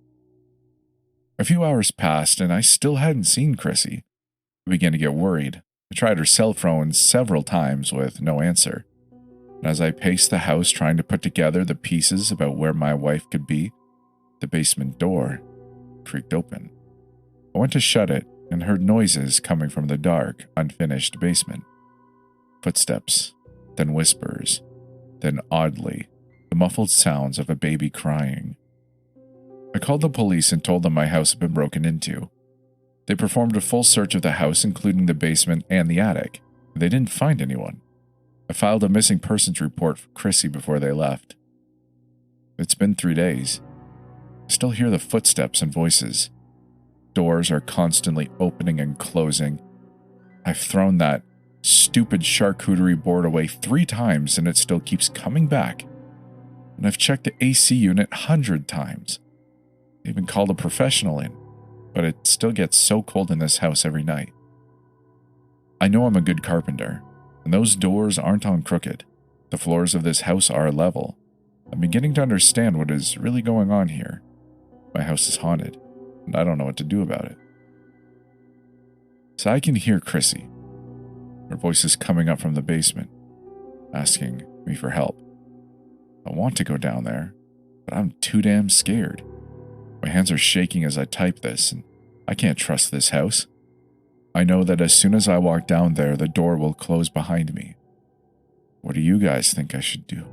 A few hours passed and I still hadn't seen Chrissy. I began to get worried. I tried her cell phone several times with no answer. And as I paced the house trying to put together the pieces about where my wife could be, the basement door creaked open. I went to shut it and heard noises coming from the dark, unfinished basement. Footsteps, then whispers, then oddly, the muffled sounds of a baby crying. I called the police and told them my house had been broken into. They performed a full search of the house, including the basement and the attic. They didn't find anyone. I filed a missing persons report for Chrissy before they left. It's been 3 days. I still hear the footsteps and voices. Doors are constantly opening and closing. I've thrown that stupid charcuterie board away 3 times and it still keeps coming back. And I've checked the AC unit 100 times. I even called a professional in, but it still gets so cold in this house every night. I know I'm a good carpenter, and those doors aren't on crooked. The floors of this house are level. I'm beginning to understand what is really going on here. My house is haunted, and I don't know what to do about it. So I can hear Chrissy. Her voice is coming up from the basement, asking me for help. I want to go down there, but I'm too damn scared. My hands are shaking as I type this, and I can't trust this house. I know that as soon as I walk down there, the door will close behind me. What do you guys think I should do?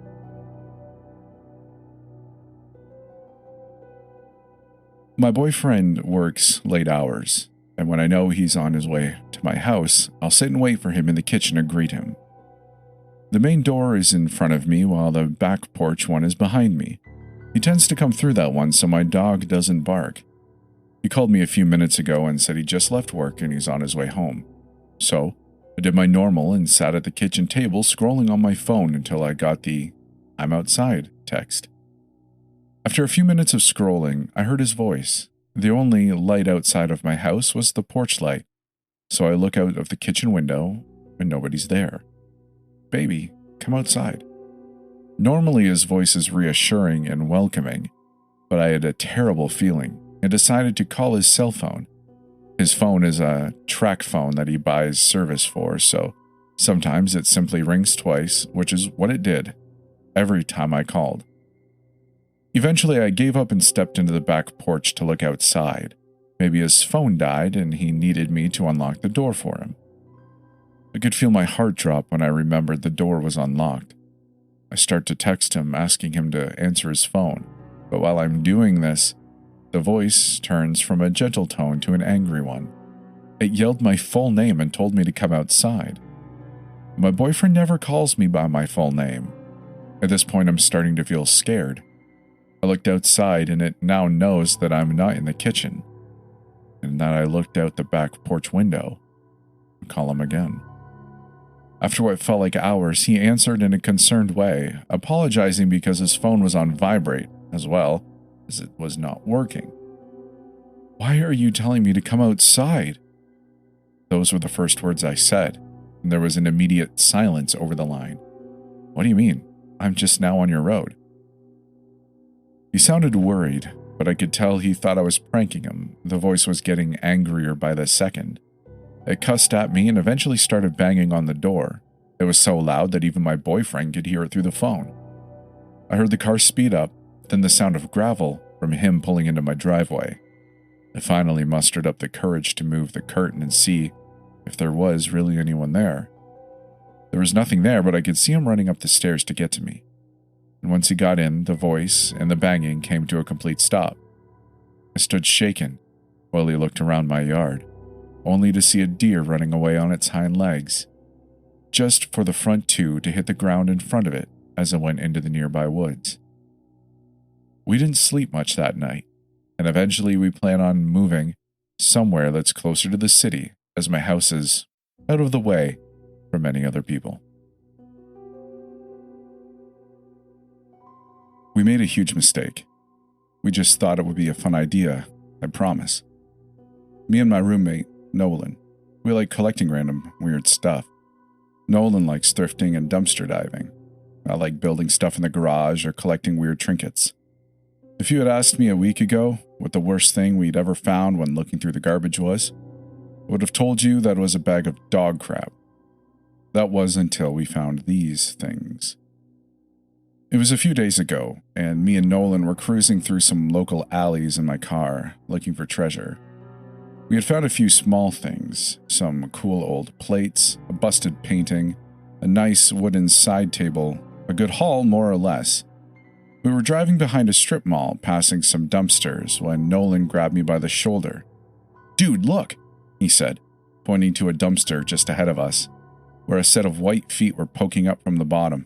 My boyfriend works late hours, and when I know he's on his way to my house, I'll sit and wait for him in the kitchen to greet him. The main door is in front of me while the back porch one is behind me. He tends to come through that one so my dog doesn't bark. He called me a few minutes ago and said he just left work and he's on his way home. So, I did my normal and sat at the kitchen table scrolling on my phone until I got the "I'm outside" text. After a few minutes of scrolling, I heard his voice. The only light outside of my house was the porch light, so I look out of the kitchen window and nobody's there. "Baby, come outside." Normally his voice is reassuring and welcoming, but I had a terrible feeling and decided to call his cell phone. His phone is a track phone that he buys service for, so sometimes it simply rings twice, which is what it did every time I called. Eventually I gave up and stepped into the back porch to look outside. Maybe his phone died and he needed me to unlock the door for him. I could feel my heart drop when I remembered the door was unlocked. I start to text him asking him to answer his phone, but while I'm doing this, the voice turns from a gentle tone to an angry one. It yelled my full name and told me to come outside. My boyfriend never calls me by my full name. At this point, I'm starting to feel scared. I looked outside and it now knows that I'm not in the kitchen, and that I looked out the back porch window. I call him again. After what felt like hours, he answered in a concerned way, apologizing because his phone was on vibrate, as well as it was not working. "Why are you telling me to come outside?" Those were the first words I said, and there was an immediate silence over the line. "What do you mean? I'm just now on your road." He sounded worried, but I could tell he thought I was pranking him. The voice was getting angrier by the second. It cussed at me and eventually started banging on the door. It was so loud that even my boyfriend could hear it through the phone. I heard the car speed up, then the sound of gravel from him pulling into my driveway. I finally mustered up the courage to move the curtain and see if there was really anyone there. There was nothing there, but I could see him running up the stairs to get to me. and once he got in, the voice and the banging came to a complete stop. I stood shaken while he looked around my yard, only to see a deer running away on its hind legs, just for the front two to hit the ground in front of it as it went into the nearby woods. We didn't sleep much that night, and eventually we plan on moving somewhere that's closer to the city, as my house is out of the way for many other people. We made a huge mistake. We just thought it would be a fun idea, I promise. Me and my roommate, Nolan, we like collecting random weird stuff. Nolan likes thrifting and dumpster diving. I like building stuff in the garage or collecting weird trinkets. If you had asked me a week ago what the worst thing we'd ever found when looking through the garbage was, I would have told you that it was a bag of dog crap. That was until we found these things. It was a few days ago, and me and Nolan were cruising through some local alleys in my car, looking for treasure. We had found a few small things, some cool old plates, a busted painting, a nice wooden side table, a good haul more or less. We were driving behind a strip mall, passing some dumpsters, when Nolan grabbed me by the shoulder. "Dude, look," he said, pointing to a dumpster just ahead of us, where a set of white feet were poking up from the bottom.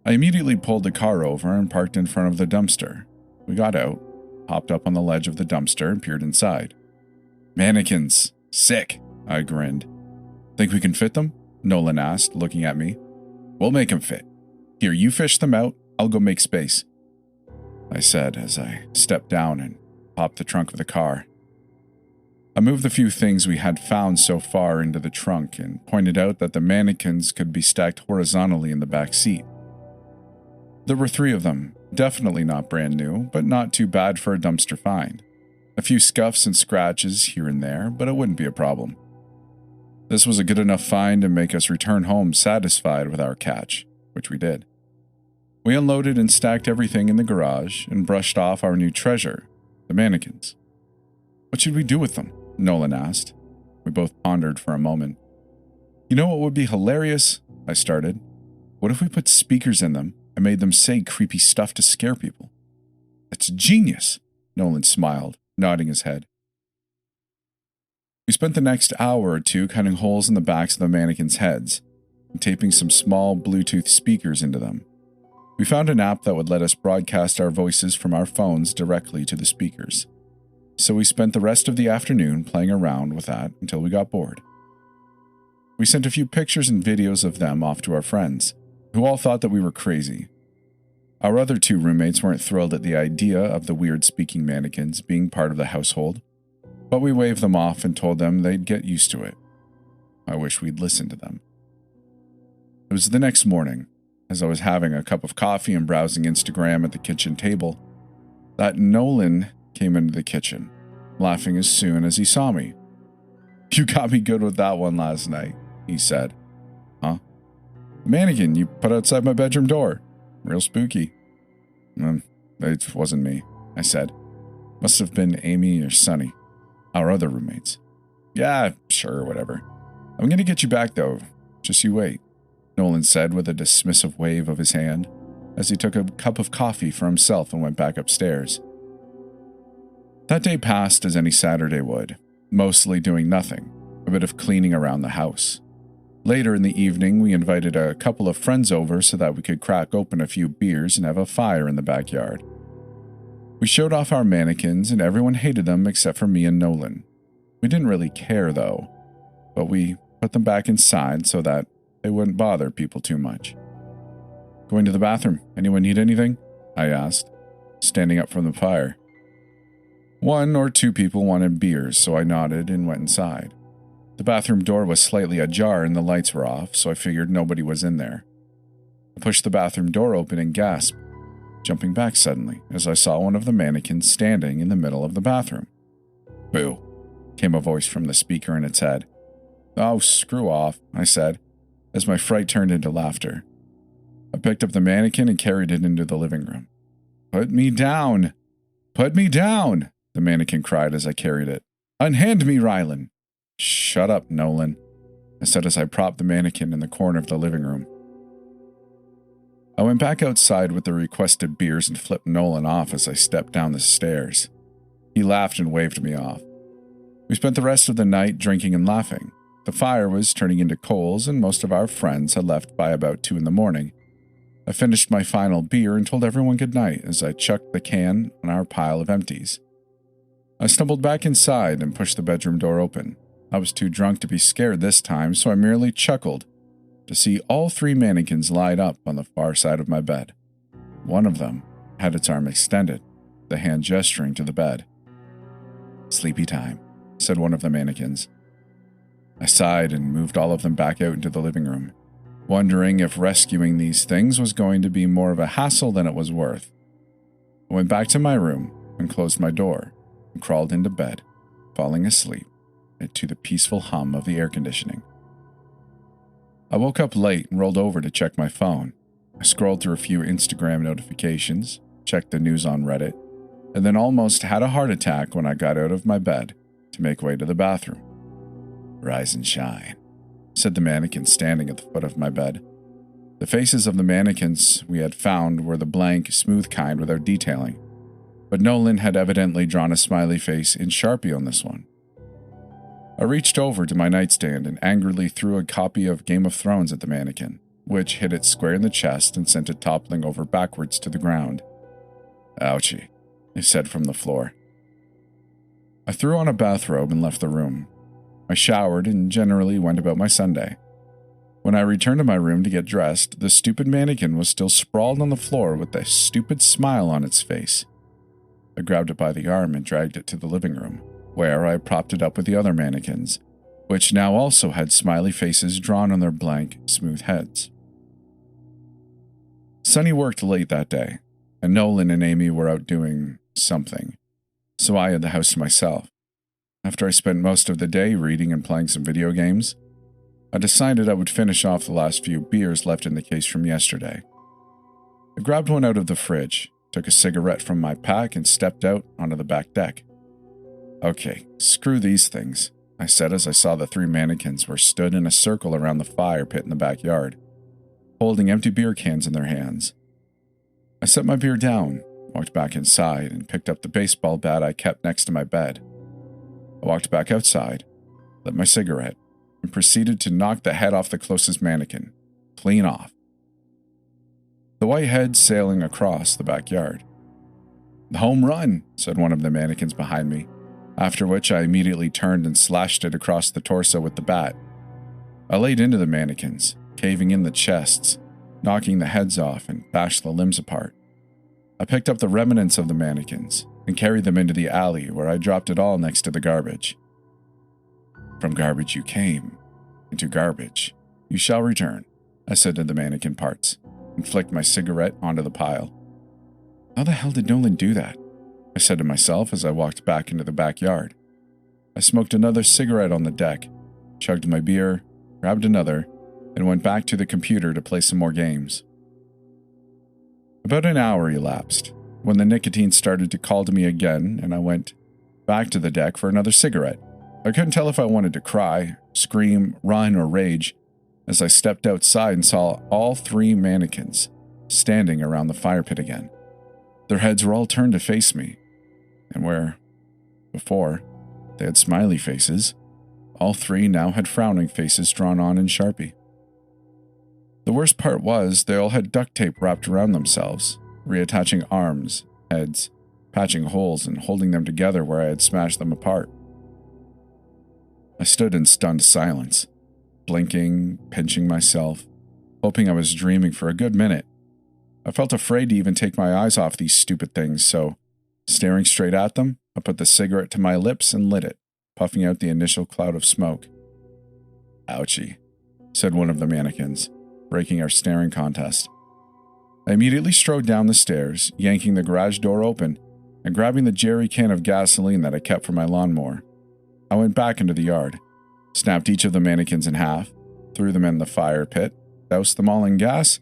I immediately pulled the car over and parked in front of the dumpster. We got out, hopped up on the ledge of the dumpster, and peered inside. "Mannequins! Sick!" I grinned. "Think we can fit them?" Nolan asked, looking at me. "We'll make them fit. Here, you fish them out, I'll go make space," I said as I stepped down and popped the trunk of the car. I moved the few things we had found so far into the trunk and pointed out that the mannequins could be stacked horizontally in the back seat. There were 3 of them, definitely not brand new, but not too bad for a dumpster find. A few scuffs and scratches here and there, but it wouldn't be a problem. This was a good enough find to make us return home satisfied with our catch, which we did. We unloaded and stacked everything in the garage and brushed off our new treasure, the mannequins. "What should we do with them?" Nolan asked. We both pondered for a moment. "You know what would be hilarious?" I started. "What if we put speakers in them and made them say creepy stuff to scare people?" "That's genius," Nolan smiled, nodding his head. We spent the next hour or two cutting holes in the backs of the mannequins' heads and taping some small Bluetooth speakers into them. We found an app that would let us broadcast our voices from our phones directly to the speakers. So we spent the rest of the afternoon playing around with that until we got bored. We sent a few pictures and videos of them off to our friends, who all thought that we were crazy. Our other 2 roommates weren't thrilled at the idea of the weird speaking mannequins being part of the household, but we waved them off and told them they'd get used to it. I wish we'd listened to them. It was the next morning, as I was having a cup of coffee and browsing Instagram at the kitchen table, that Nolan came into the kitchen, laughing as soon as he saw me. "You got me good with that one last night," he said. "Huh?" "The mannequin you put outside my bedroom door. Real spooky." It wasn't me," I said. "Must have been Amy or Sunny, our other roommates." "Yeah, sure, whatever. I'm gonna get you back, though. Just you wait," Nolan said with a dismissive wave of his hand, as he took a cup of coffee for himself and went back upstairs. That day passed as any Saturday would, mostly doing nothing, a bit of cleaning around the house. Later in the evening, we invited a couple of friends over so that we could crack open a few beers and have a fire in the backyard. We showed off our mannequins and everyone hated them except for me and Nolan. We didn't really care though, but we put them back inside so that they wouldn't bother people too much. "Going to the bathroom. Anyone need anything?" I asked, standing up from the fire. 1 or 2 people wanted beers, so I nodded and went inside. The bathroom door was slightly ajar and the lights were off, so I figured nobody was in there. I pushed the bathroom door open and gasped, jumping back suddenly as I saw one of the mannequins standing in the middle of the bathroom. "Boo," came a voice from the speaker in its head. "Oh, screw off," I said, as my fright turned into laughter. I picked up the mannequin and carried it into the living room. "Put me down! Put me down!" the mannequin cried as I carried it. "Unhand me, Rylan!" "Shut up, Nolan," I said as I propped the mannequin in the corner of the living room. I went back outside with the requested beers and flipped Nolan off as I stepped down the stairs. He laughed and waved me off. We spent the rest of the night drinking and laughing. The fire was turning into coals, and most of our friends had left by about 2 a.m. I finished my final beer and told everyone goodnight as I chucked the can on our pile of empties. I stumbled back inside and pushed the bedroom door open. I was too drunk to be scared this time, so I merely chuckled to see all 3 mannequins light up on the far side of my bed. One of them had its arm extended, the hand gesturing to the bed. "Sleepy time," said one of the mannequins. I sighed and moved all of them back out into the living room, wondering if rescuing these things was going to be more of a hassle than it was worth. I went back to my room and closed my door and crawled into bed, falling asleep to the peaceful hum of the air conditioning. I woke up late and rolled over to check my phone. I scrolled through a few Instagram notifications, checked the news on Reddit, and then almost had a heart attack when I got out of my bed to make way to the bathroom. "Rise and shine," said the mannequin standing at the foot of my bed. The faces of the mannequins we had found were the blank, smooth kind without detailing, but Nolan had evidently drawn a smiley face in Sharpie on this one. I reached over to my nightstand and angrily threw a copy of Game of Thrones at the mannequin, which hit it square in the chest and sent it toppling over backwards to the ground. "Ouchie," he said from the floor. I threw on a bathrobe and left the room. I showered and generally went about my Sunday. When I returned to my room to get dressed, the stupid mannequin was still sprawled on the floor with a stupid smile on its face. I grabbed it by the arm and dragged it to the living room, where I propped it up with the other mannequins, which now also had smiley faces drawn on their blank, smooth heads. Sonny worked late that day, and Nolan and Amy were out doing something, so I had the house to myself. After I spent most of the day reading and playing some video games, I decided I would finish off the last few beers left in the case from yesterday. I grabbed one out of the fridge, took a cigarette from my pack, and stepped out onto the back deck. "Okay, screw these things," I said as I saw the 3 mannequins were stood in a circle around the fire pit in the backyard, holding empty beer cans in their hands. I set my beer down, walked back inside, and picked up the baseball bat I kept next to my bed. I walked back outside, lit my cigarette, and proceeded to knock the head off the closest mannequin, clean off. The white head sailing across the backyard. "Home run," said one of the mannequins behind me, after which I immediately turned and slashed it across the torso with the bat. I laid into the mannequins, caving in the chests, knocking the heads off, and bashed the limbs apart. I picked up the remnants of the mannequins and carried them into the alley where I dropped it all next to the garbage. "From garbage you came, into garbage you shall return," I said to the mannequin parts, and flicked my cigarette onto the pile. How the hell did Nolan do that? I said to myself as I walked back into the backyard. I smoked another cigarette on the deck, chugged my beer, grabbed another, and went back to the computer to play some more games. About an hour elapsed, when the nicotine started to call to me again, and I went back to the deck for another cigarette. I couldn't tell if I wanted to cry, scream, run, or rage, as I stepped outside and saw all 3 mannequins standing around the fire pit again. Their heads were all turned to face me, and where, before, they had smiley faces, all 3 now had frowning faces drawn on in Sharpie. The worst part was they all had duct tape wrapped around themselves, reattaching arms, heads, patching holes, and holding them together where I had smashed them apart. I stood in stunned silence, blinking, pinching myself, hoping I was dreaming for a good minute. I felt afraid to even take my eyes off these stupid things, so, staring straight at them, I put the cigarette to my lips and lit it, puffing out the initial cloud of smoke. "Ouchie," said one of the mannequins, breaking our staring contest. I immediately strode down the stairs, yanking the garage door open and grabbing the jerry can of gasoline that I kept for my lawnmower. I went back into the yard, snapped each of the mannequins in half, threw them in the fire pit, doused them all in gas,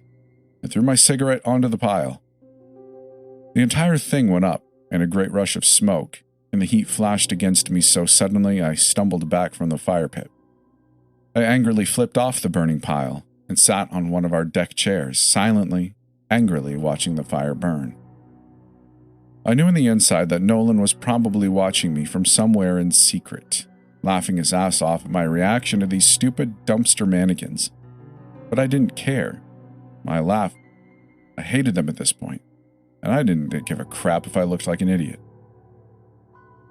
and threw my cigarette onto the pile. The entire thing went up in a great rush of smoke, and the heat flashed against me so suddenly I stumbled back from the fire pit. I angrily flipped off the burning pile and sat on one of our deck chairs, silently, angrily watching the fire burn. I knew on the inside that Nolan was probably watching me from somewhere in secret, laughing his ass off at my reaction to these stupid dumpster mannequins. But I didn't care. I laughed. I hated them at this point, and I didn't give a crap if I looked like an idiot.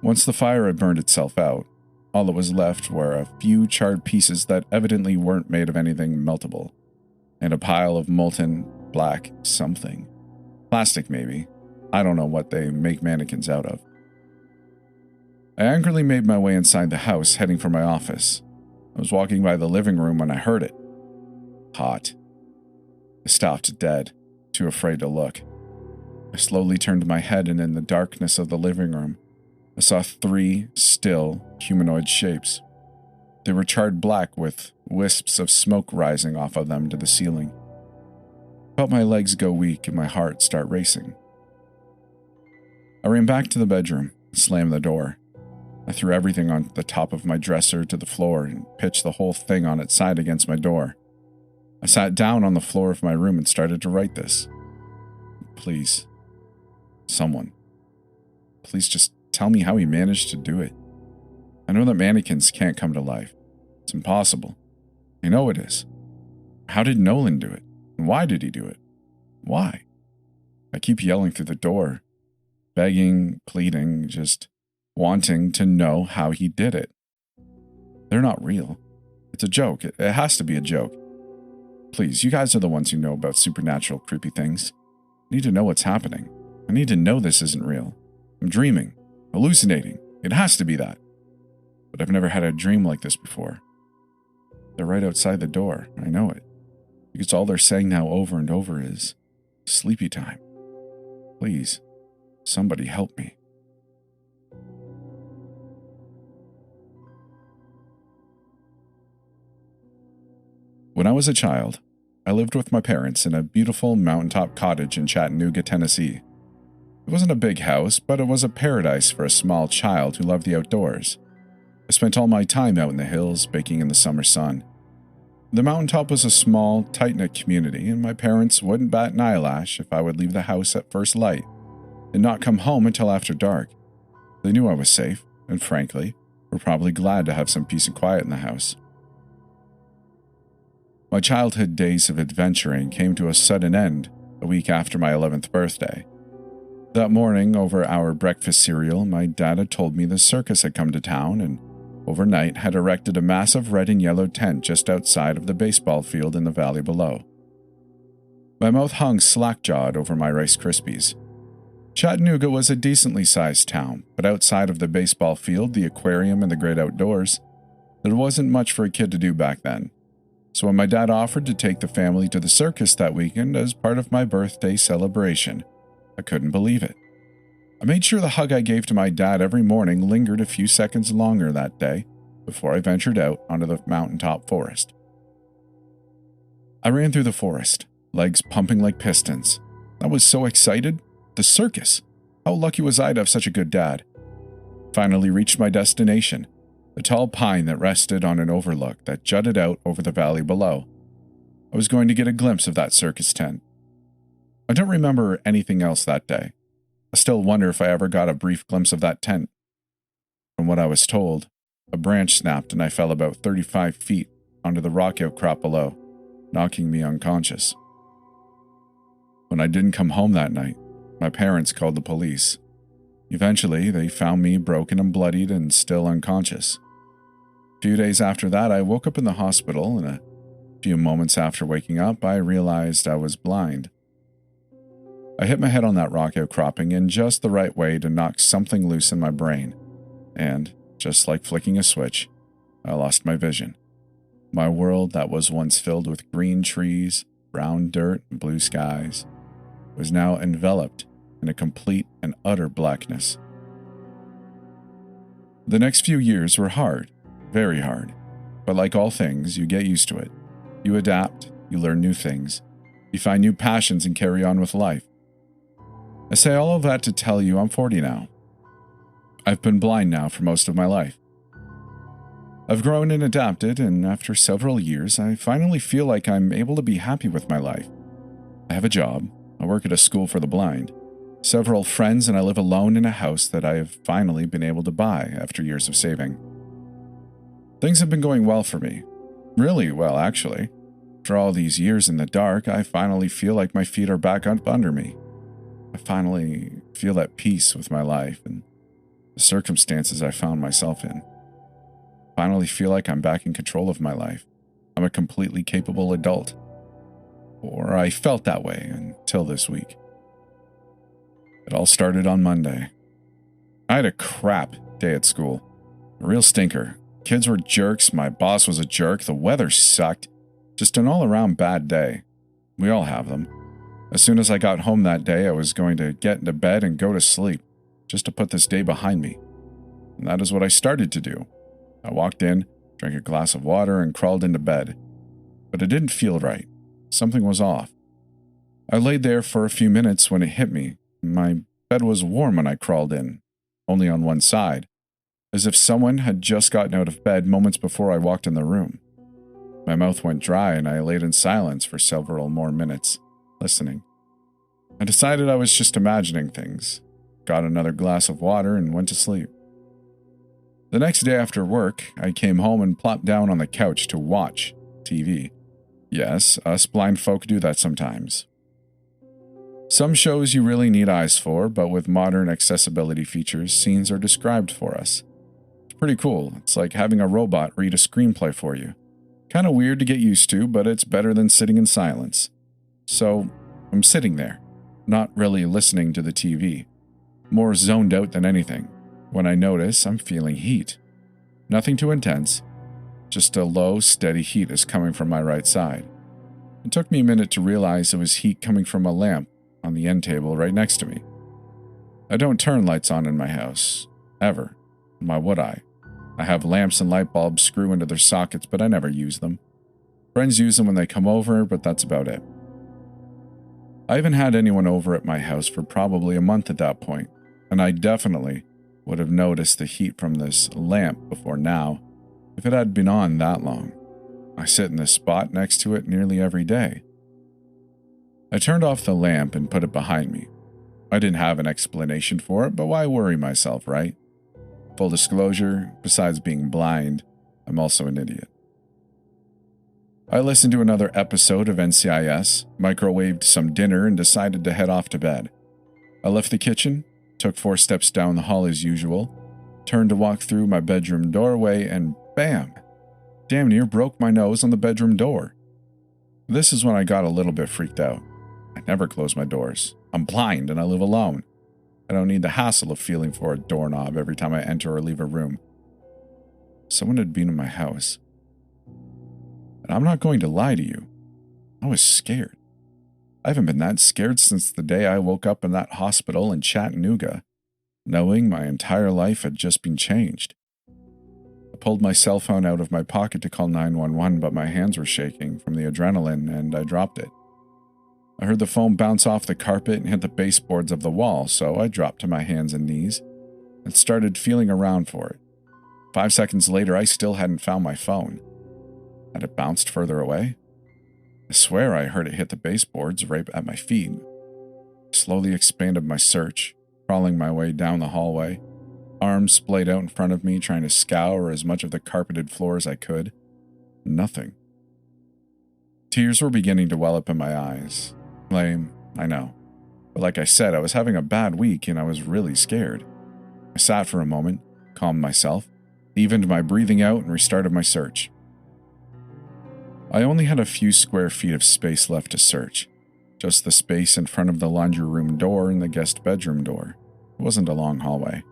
Once the fire had burned itself out, all that was left were a few charred pieces that evidently weren't made of anything meltable, and a pile of molten, black something. Plastic, maybe. I don't know what they make mannequins out of. I angrily made my way inside the house, heading for my office. I was walking by the living room when I heard it. Hot. I stopped dead, too afraid to look. I slowly turned my head, and in the darkness of the living room, I saw 3 still, humanoid shapes. They were charred black with wisps of smoke rising off of them to the ceiling. I felt my legs go weak and my heart start racing. I ran back to the bedroom and slammed the door. I threw everything on the top of my dresser to the floor and pitched the whole thing on its side against my door. I sat down on the floor of my room and started to write this. Please, someone, please just tell me how he managed to do it. I know that mannequins can't come to life. It's impossible. I know it is. How did Nolan do it? And why did he do it? Why? I keep yelling through the door, begging, pleading, just wanting to know how he did it. They're not real. It's a joke. It has to be a joke. Please, you guys are the ones who know about supernatural, creepy things. I need to know what's happening. I need to know this isn't real. I'm dreaming, hallucinating. It has to be that. But I've never had a dream like this before. They're right outside the door. I know it. Because all they're saying now over and over is, sleepy time. Please, somebody help me. When I was a child, I lived with my parents in a beautiful mountaintop cottage in Chattanooga, Tennessee. It wasn't a big house, but it was a paradise for a small child who loved the outdoors. I spent all my time out in the hills, baking in the summer sun. The mountaintop was a small, tight-knit community, and my parents wouldn't bat an eyelash if I would leave the house at first light and not come home until after dark. They knew I was safe, and frankly, were probably glad to have some peace and quiet in the house. My childhood days of adventuring came to a sudden end a week after my 11th birthday. That morning, over our breakfast cereal, my dad had told me the circus had come to town and overnight had erected a massive red and yellow tent just outside of the baseball field in the valley below. My mouth hung slack-jawed over my Rice Krispies. Chattanooga was a decently sized town, but outside of the baseball field, the aquarium, and the great outdoors, there wasn't much for a kid to do back then. So when my dad offered to take the family to the circus that weekend as part of my birthday celebration, I couldn't believe it. I made sure the hug I gave to my dad every morning lingered a few seconds longer that day before I ventured out onto the mountaintop forest. I ran through the forest, legs pumping like pistons. I was so excited. The circus! How lucky was I to have such a good dad? Finally reached my destination, a tall pine that rested on an overlook that jutted out over the valley below. I was going to get a glimpse of that circus tent. I don't remember anything else that day. I still wonder if I ever got a brief glimpse of that tent. From what I was told, a branch snapped and I fell about 35 feet onto the rock outcrop below, knocking me unconscious. When I didn't come home that night, my parents called the police. Eventually, they found me broken and bloodied and still unconscious. A few days after that, I woke up in the hospital, and a few moments after waking up, I realized I was blind. I hit my head on that rock outcropping in just the right way to knock something loose in my brain, and, just like flicking a switch, I lost my vision. My world that was once filled with green trees, brown dirt, and blue skies was now enveloped in a complete and utter blackness. The next few years were hard, very hard, but like all things, you get used to it. You adapt, you learn new things, you find new passions and carry on with life. I say all of that to tell you I'm 40 now. I've been blind now for most of my life. I've grown and adapted, and after several years, I finally feel like I'm able to be happy with my life. I have a job, I work at a school for the blind, several friends, and I live alone in a house that I have finally been able to buy after years of saving. Things have been going well for me. Really well, actually. After all these years in the dark, I finally feel like my feet are back up under me. I finally feel at peace with my life and the circumstances I found myself in. I finally feel like I'm back in control of my life. I'm a completely capable adult. Or I felt that way until this week. It all started on Monday. I had a crap day at school. A real stinker. Kids were jerks, my boss was a jerk, the weather sucked. Just an all-around bad day. We all have them. As soon as I got home that day, I was going to get into bed and go to sleep, just to put this day behind me. And that is what I started to do. I walked in, drank a glass of water, and crawled into bed. But it didn't feel right. Something was off. I laid there for a few minutes when it hit me. My bed was warm when I crawled in, only on one side, as if someone had just gotten out of bed moments before I walked in the room. My mouth went dry and I laid in silence for several more minutes, listening. I decided I was just imagining things, got another glass of water, and went to sleep. The next day after work, I came home and plopped down on the couch to watch TV. Yes, us blind folk do that sometimes. Some shows you really need eyes for, but with modern accessibility features, scenes are described for us. It's pretty cool. It's like having a robot read a screenplay for you. Kind of weird to get used to, but it's better than sitting in silence. So, I'm sitting there, not really listening to the TV, more zoned out than anything, when I notice I'm feeling heat. Nothing too intense, just a low, steady heat is coming from my right side. It took me a minute to realize it was heat coming from a lamp on the end table right next to me. I don't turn lights on in my house, ever. Why would I? I have lamps and light bulbs screw into their sockets, but I never use them. Friends use them when they come over, but that's about it. I haven't had anyone over at my house for probably a month at that point, and I definitely would have noticed the heat from this lamp before now if it had been on that long. I sit in this spot next to it nearly every day. I turned off the lamp and put it behind me. I didn't have an explanation for it, but why worry myself, right? Full disclosure, besides being blind, I'm also an idiot. I listened to another episode of NCIS, microwaved some dinner, and decided to head off to bed. I left the kitchen, took 4 steps down the hall as usual, turned to walk through my bedroom doorway, and bam! Damn near broke my nose on the bedroom door. This is when I got a little bit freaked out. I never close my doors. I'm blind and I live alone. I don't need the hassle of feeling for a doorknob every time I enter or leave a room. Someone had been in my house. And I'm not going to lie to you. I was scared. I haven't been that scared since the day I woke up in that hospital in Chattanooga, knowing my entire life had just been changed. I pulled my cell phone out of my pocket to call 911, but my hands were shaking from the adrenaline and I dropped it. I heard the phone bounce off the carpet and hit the baseboards of the wall, so I dropped to my hands and knees and started feeling around for it. 5 seconds later, I still hadn't found my phone. Had it bounced further away? I swear I heard it hit the baseboards right at my feet. I slowly expanded my search, crawling my way down the hallway, arms splayed out in front of me, trying to scour as much of the carpeted floor as I could. Nothing. Tears were beginning to well up in my eyes. Lame, I know. But like I said, I was having a bad week and I was really scared. I sat for a moment, calmed myself, evened my breathing out, and restarted my search. I only had a few square feet of space left to search. Just the space in front of the laundry room door and the guest bedroom door. It wasn't a long hallway.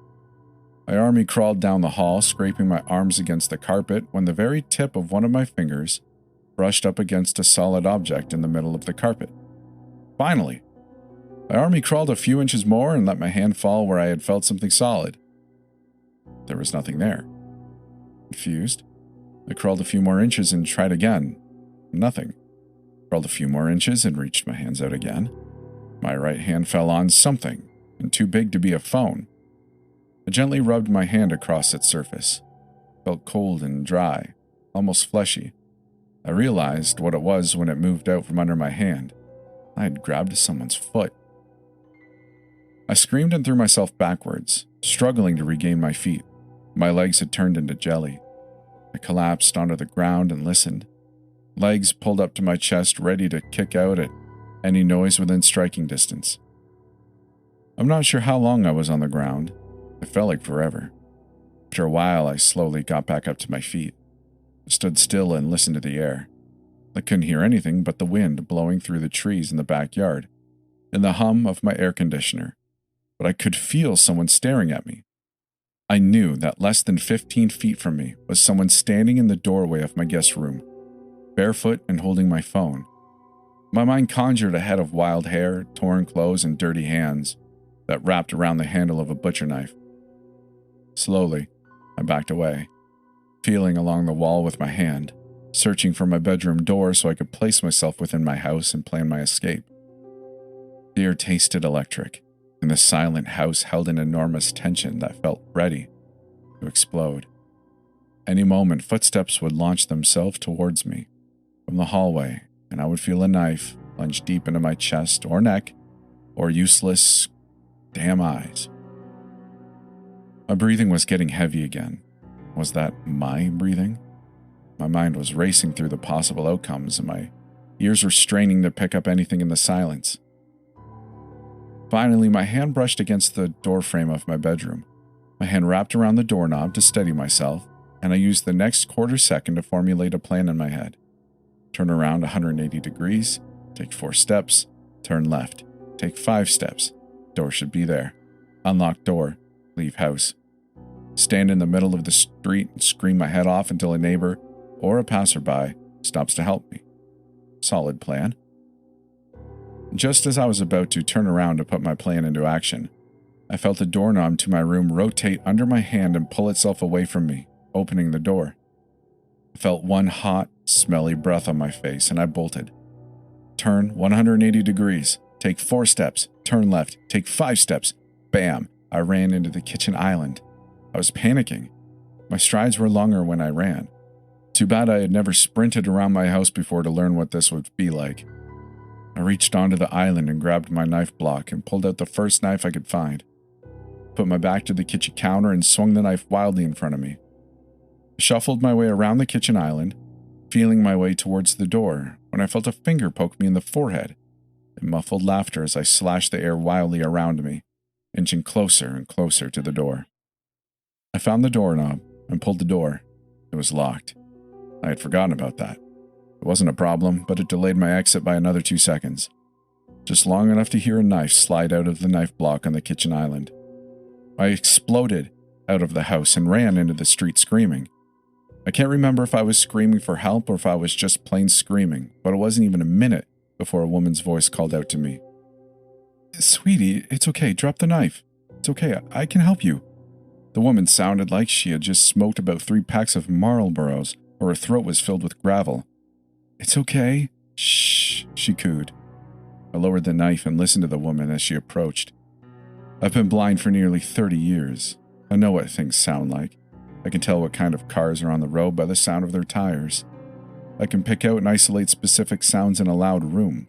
I army crawled down the hall, scraping my arms against the carpet when the very tip of one of my fingers brushed up against a solid object in the middle of the carpet. Finally! I army crawled a few inches more and let my hand fall where I had felt something solid. There was nothing there. Confused, I crawled a few more inches and tried again. Nothing. Crawled a few more inches and reached my hands out again. My right hand fell on something, and too big to be a phone. I gently rubbed my hand across its surface. Felt cold and dry, almost fleshy. I realized what it was when it moved out from under my hand. I had grabbed someone's foot. I screamed and threw myself backwards, struggling to regain my feet. My legs had turned into jelly. I collapsed onto the ground and listened, legs pulled up to my chest, ready to kick out at any noise within striking distance. I'm not sure how long I was on the ground. It felt like forever. After a while, I slowly got back up to my feet. I stood still and listened to the air. I couldn't hear anything but the wind blowing through the trees in the backyard and the hum of my air conditioner, but I could feel someone staring at me. I knew that less than 15 feet from me was someone standing in the doorway of my guest room, barefoot and holding my phone. My mind conjured a head of wild hair, torn clothes, and dirty hands that wrapped around the handle of a butcher knife. Slowly, I backed away, feeling along the wall with my hand, searching for my bedroom door so I could place myself within my house and plan my escape. The air tasted electric, and the silent house held an enormous tension that felt ready to explode. Any moment, footsteps would launch themselves towards me from the hallway, and I would feel a knife plunge deep into my chest or neck, or useless damn eyes. My breathing was getting heavy again. Was that my breathing? My mind was racing through the possible outcomes, and my ears were straining to pick up anything in the silence. Finally, my hand brushed against the doorframe of my bedroom. My hand wrapped around the doorknob to steady myself, and I used the next quarter second to formulate a plan in my head. Turn around 180 degrees, take 4 steps, turn left, take 5 steps. Door should be there. Unlock door, leave house. Stand in the middle of the street and scream my head off until a neighbor or a passerby stops to help me. Solid plan. Just as I was about to turn around to put my plan into action, I felt the doorknob to my room rotate under my hand and pull itself away from me, opening the door. I felt one hot, smelly breath on my face, and I bolted. Turn 180 degrees, take 4 steps, turn left, take 5 steps. Bam! I ran into the kitchen island. I was panicking. My strides were longer when I ran. Too bad I had never sprinted around my house before to learn what this would be like. I reached onto the island and grabbed my knife block and pulled out the first knife I could find. Put my back to the kitchen counter and swung the knife wildly in front of me. I shuffled my way around the kitchen island, feeling my way towards the door, when I felt a finger poke me in the forehead and muffled laughter as I slashed the air wildly around me, inching closer and closer to the door. I found the doorknob and pulled the door. It was locked. I had forgotten about that. It wasn't a problem, but it delayed my exit by another 2 seconds. Just long enough to hear a knife slide out of the knife block on the kitchen island. I exploded out of the house and ran into the street screaming. I can't remember if I was screaming for help or if I was just plain screaming, but it wasn't even a minute before a woman's voice called out to me. "Sweetie, it's okay, drop the knife. It's okay, I can help you." The woman sounded like she had just smoked about 3 packs of Marlboros, or her throat was filled with gravel. "It's okay." "Shh," she cooed. I lowered the knife and listened to the woman as she approached. I've been blind for nearly 30 years. I know what things sound like. I can tell what kind of cars are on the road by the sound of their tires. I can pick out and isolate specific sounds in a loud room.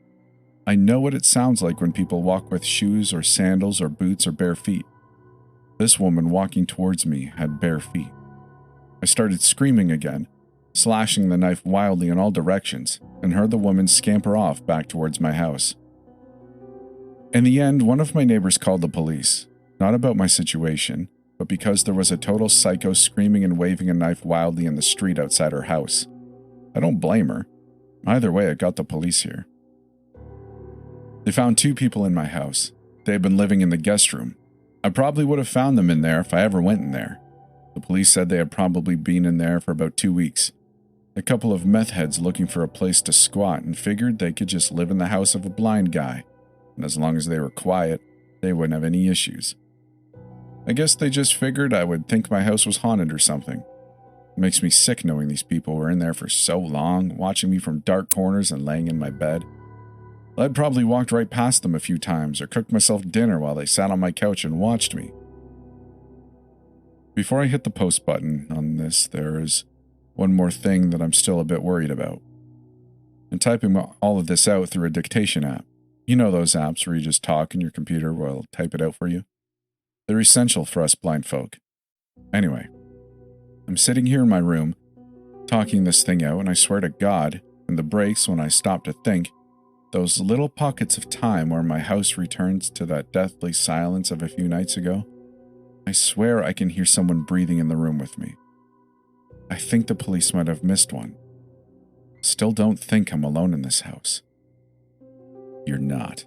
I know what it sounds like when people walk with shoes or sandals or boots or bare feet. This woman walking towards me had bare feet. I started screaming again, slashing the knife wildly in all directions, and heard the woman scamper off back towards my house. In the end, one of my neighbors called the police, not about my situation, but because there was a total psycho screaming and waving a knife wildly in the street outside her house. I don't blame her. Either way, it got the police here. They found 2 people in my house. They had been living in the guest room. I probably would have found them in there if I ever went in there. The police said they had probably been in there for about 2 weeks. A couple of meth heads looking for a place to squat and figured they could just live in the house of a blind guy, and as long as they were quiet, they wouldn't have any issues. I guess they just figured I would think my house was haunted or something. It makes me sick knowing these people were in there for so long, watching me from dark corners and laying in my bed. I'd probably walked right past them a few times or cooked myself dinner while they sat on my couch and watched me. Before I hit the post button on this, there is one more thing that I'm still a bit worried about. I'm typing all of this out through a dictation app. You know those apps where you just talk and your computer will type it out for you? They're essential for us blind folk. Anyway, I'm sitting here in my room, talking this thing out, and I swear to God, in the breaks when I stop to think, those little pockets of time where my house returns to that deathly silence of a few nights ago, I swear I can hear someone breathing in the room with me. I think the police might have missed one. Still don't think I'm alone in this house. You're not.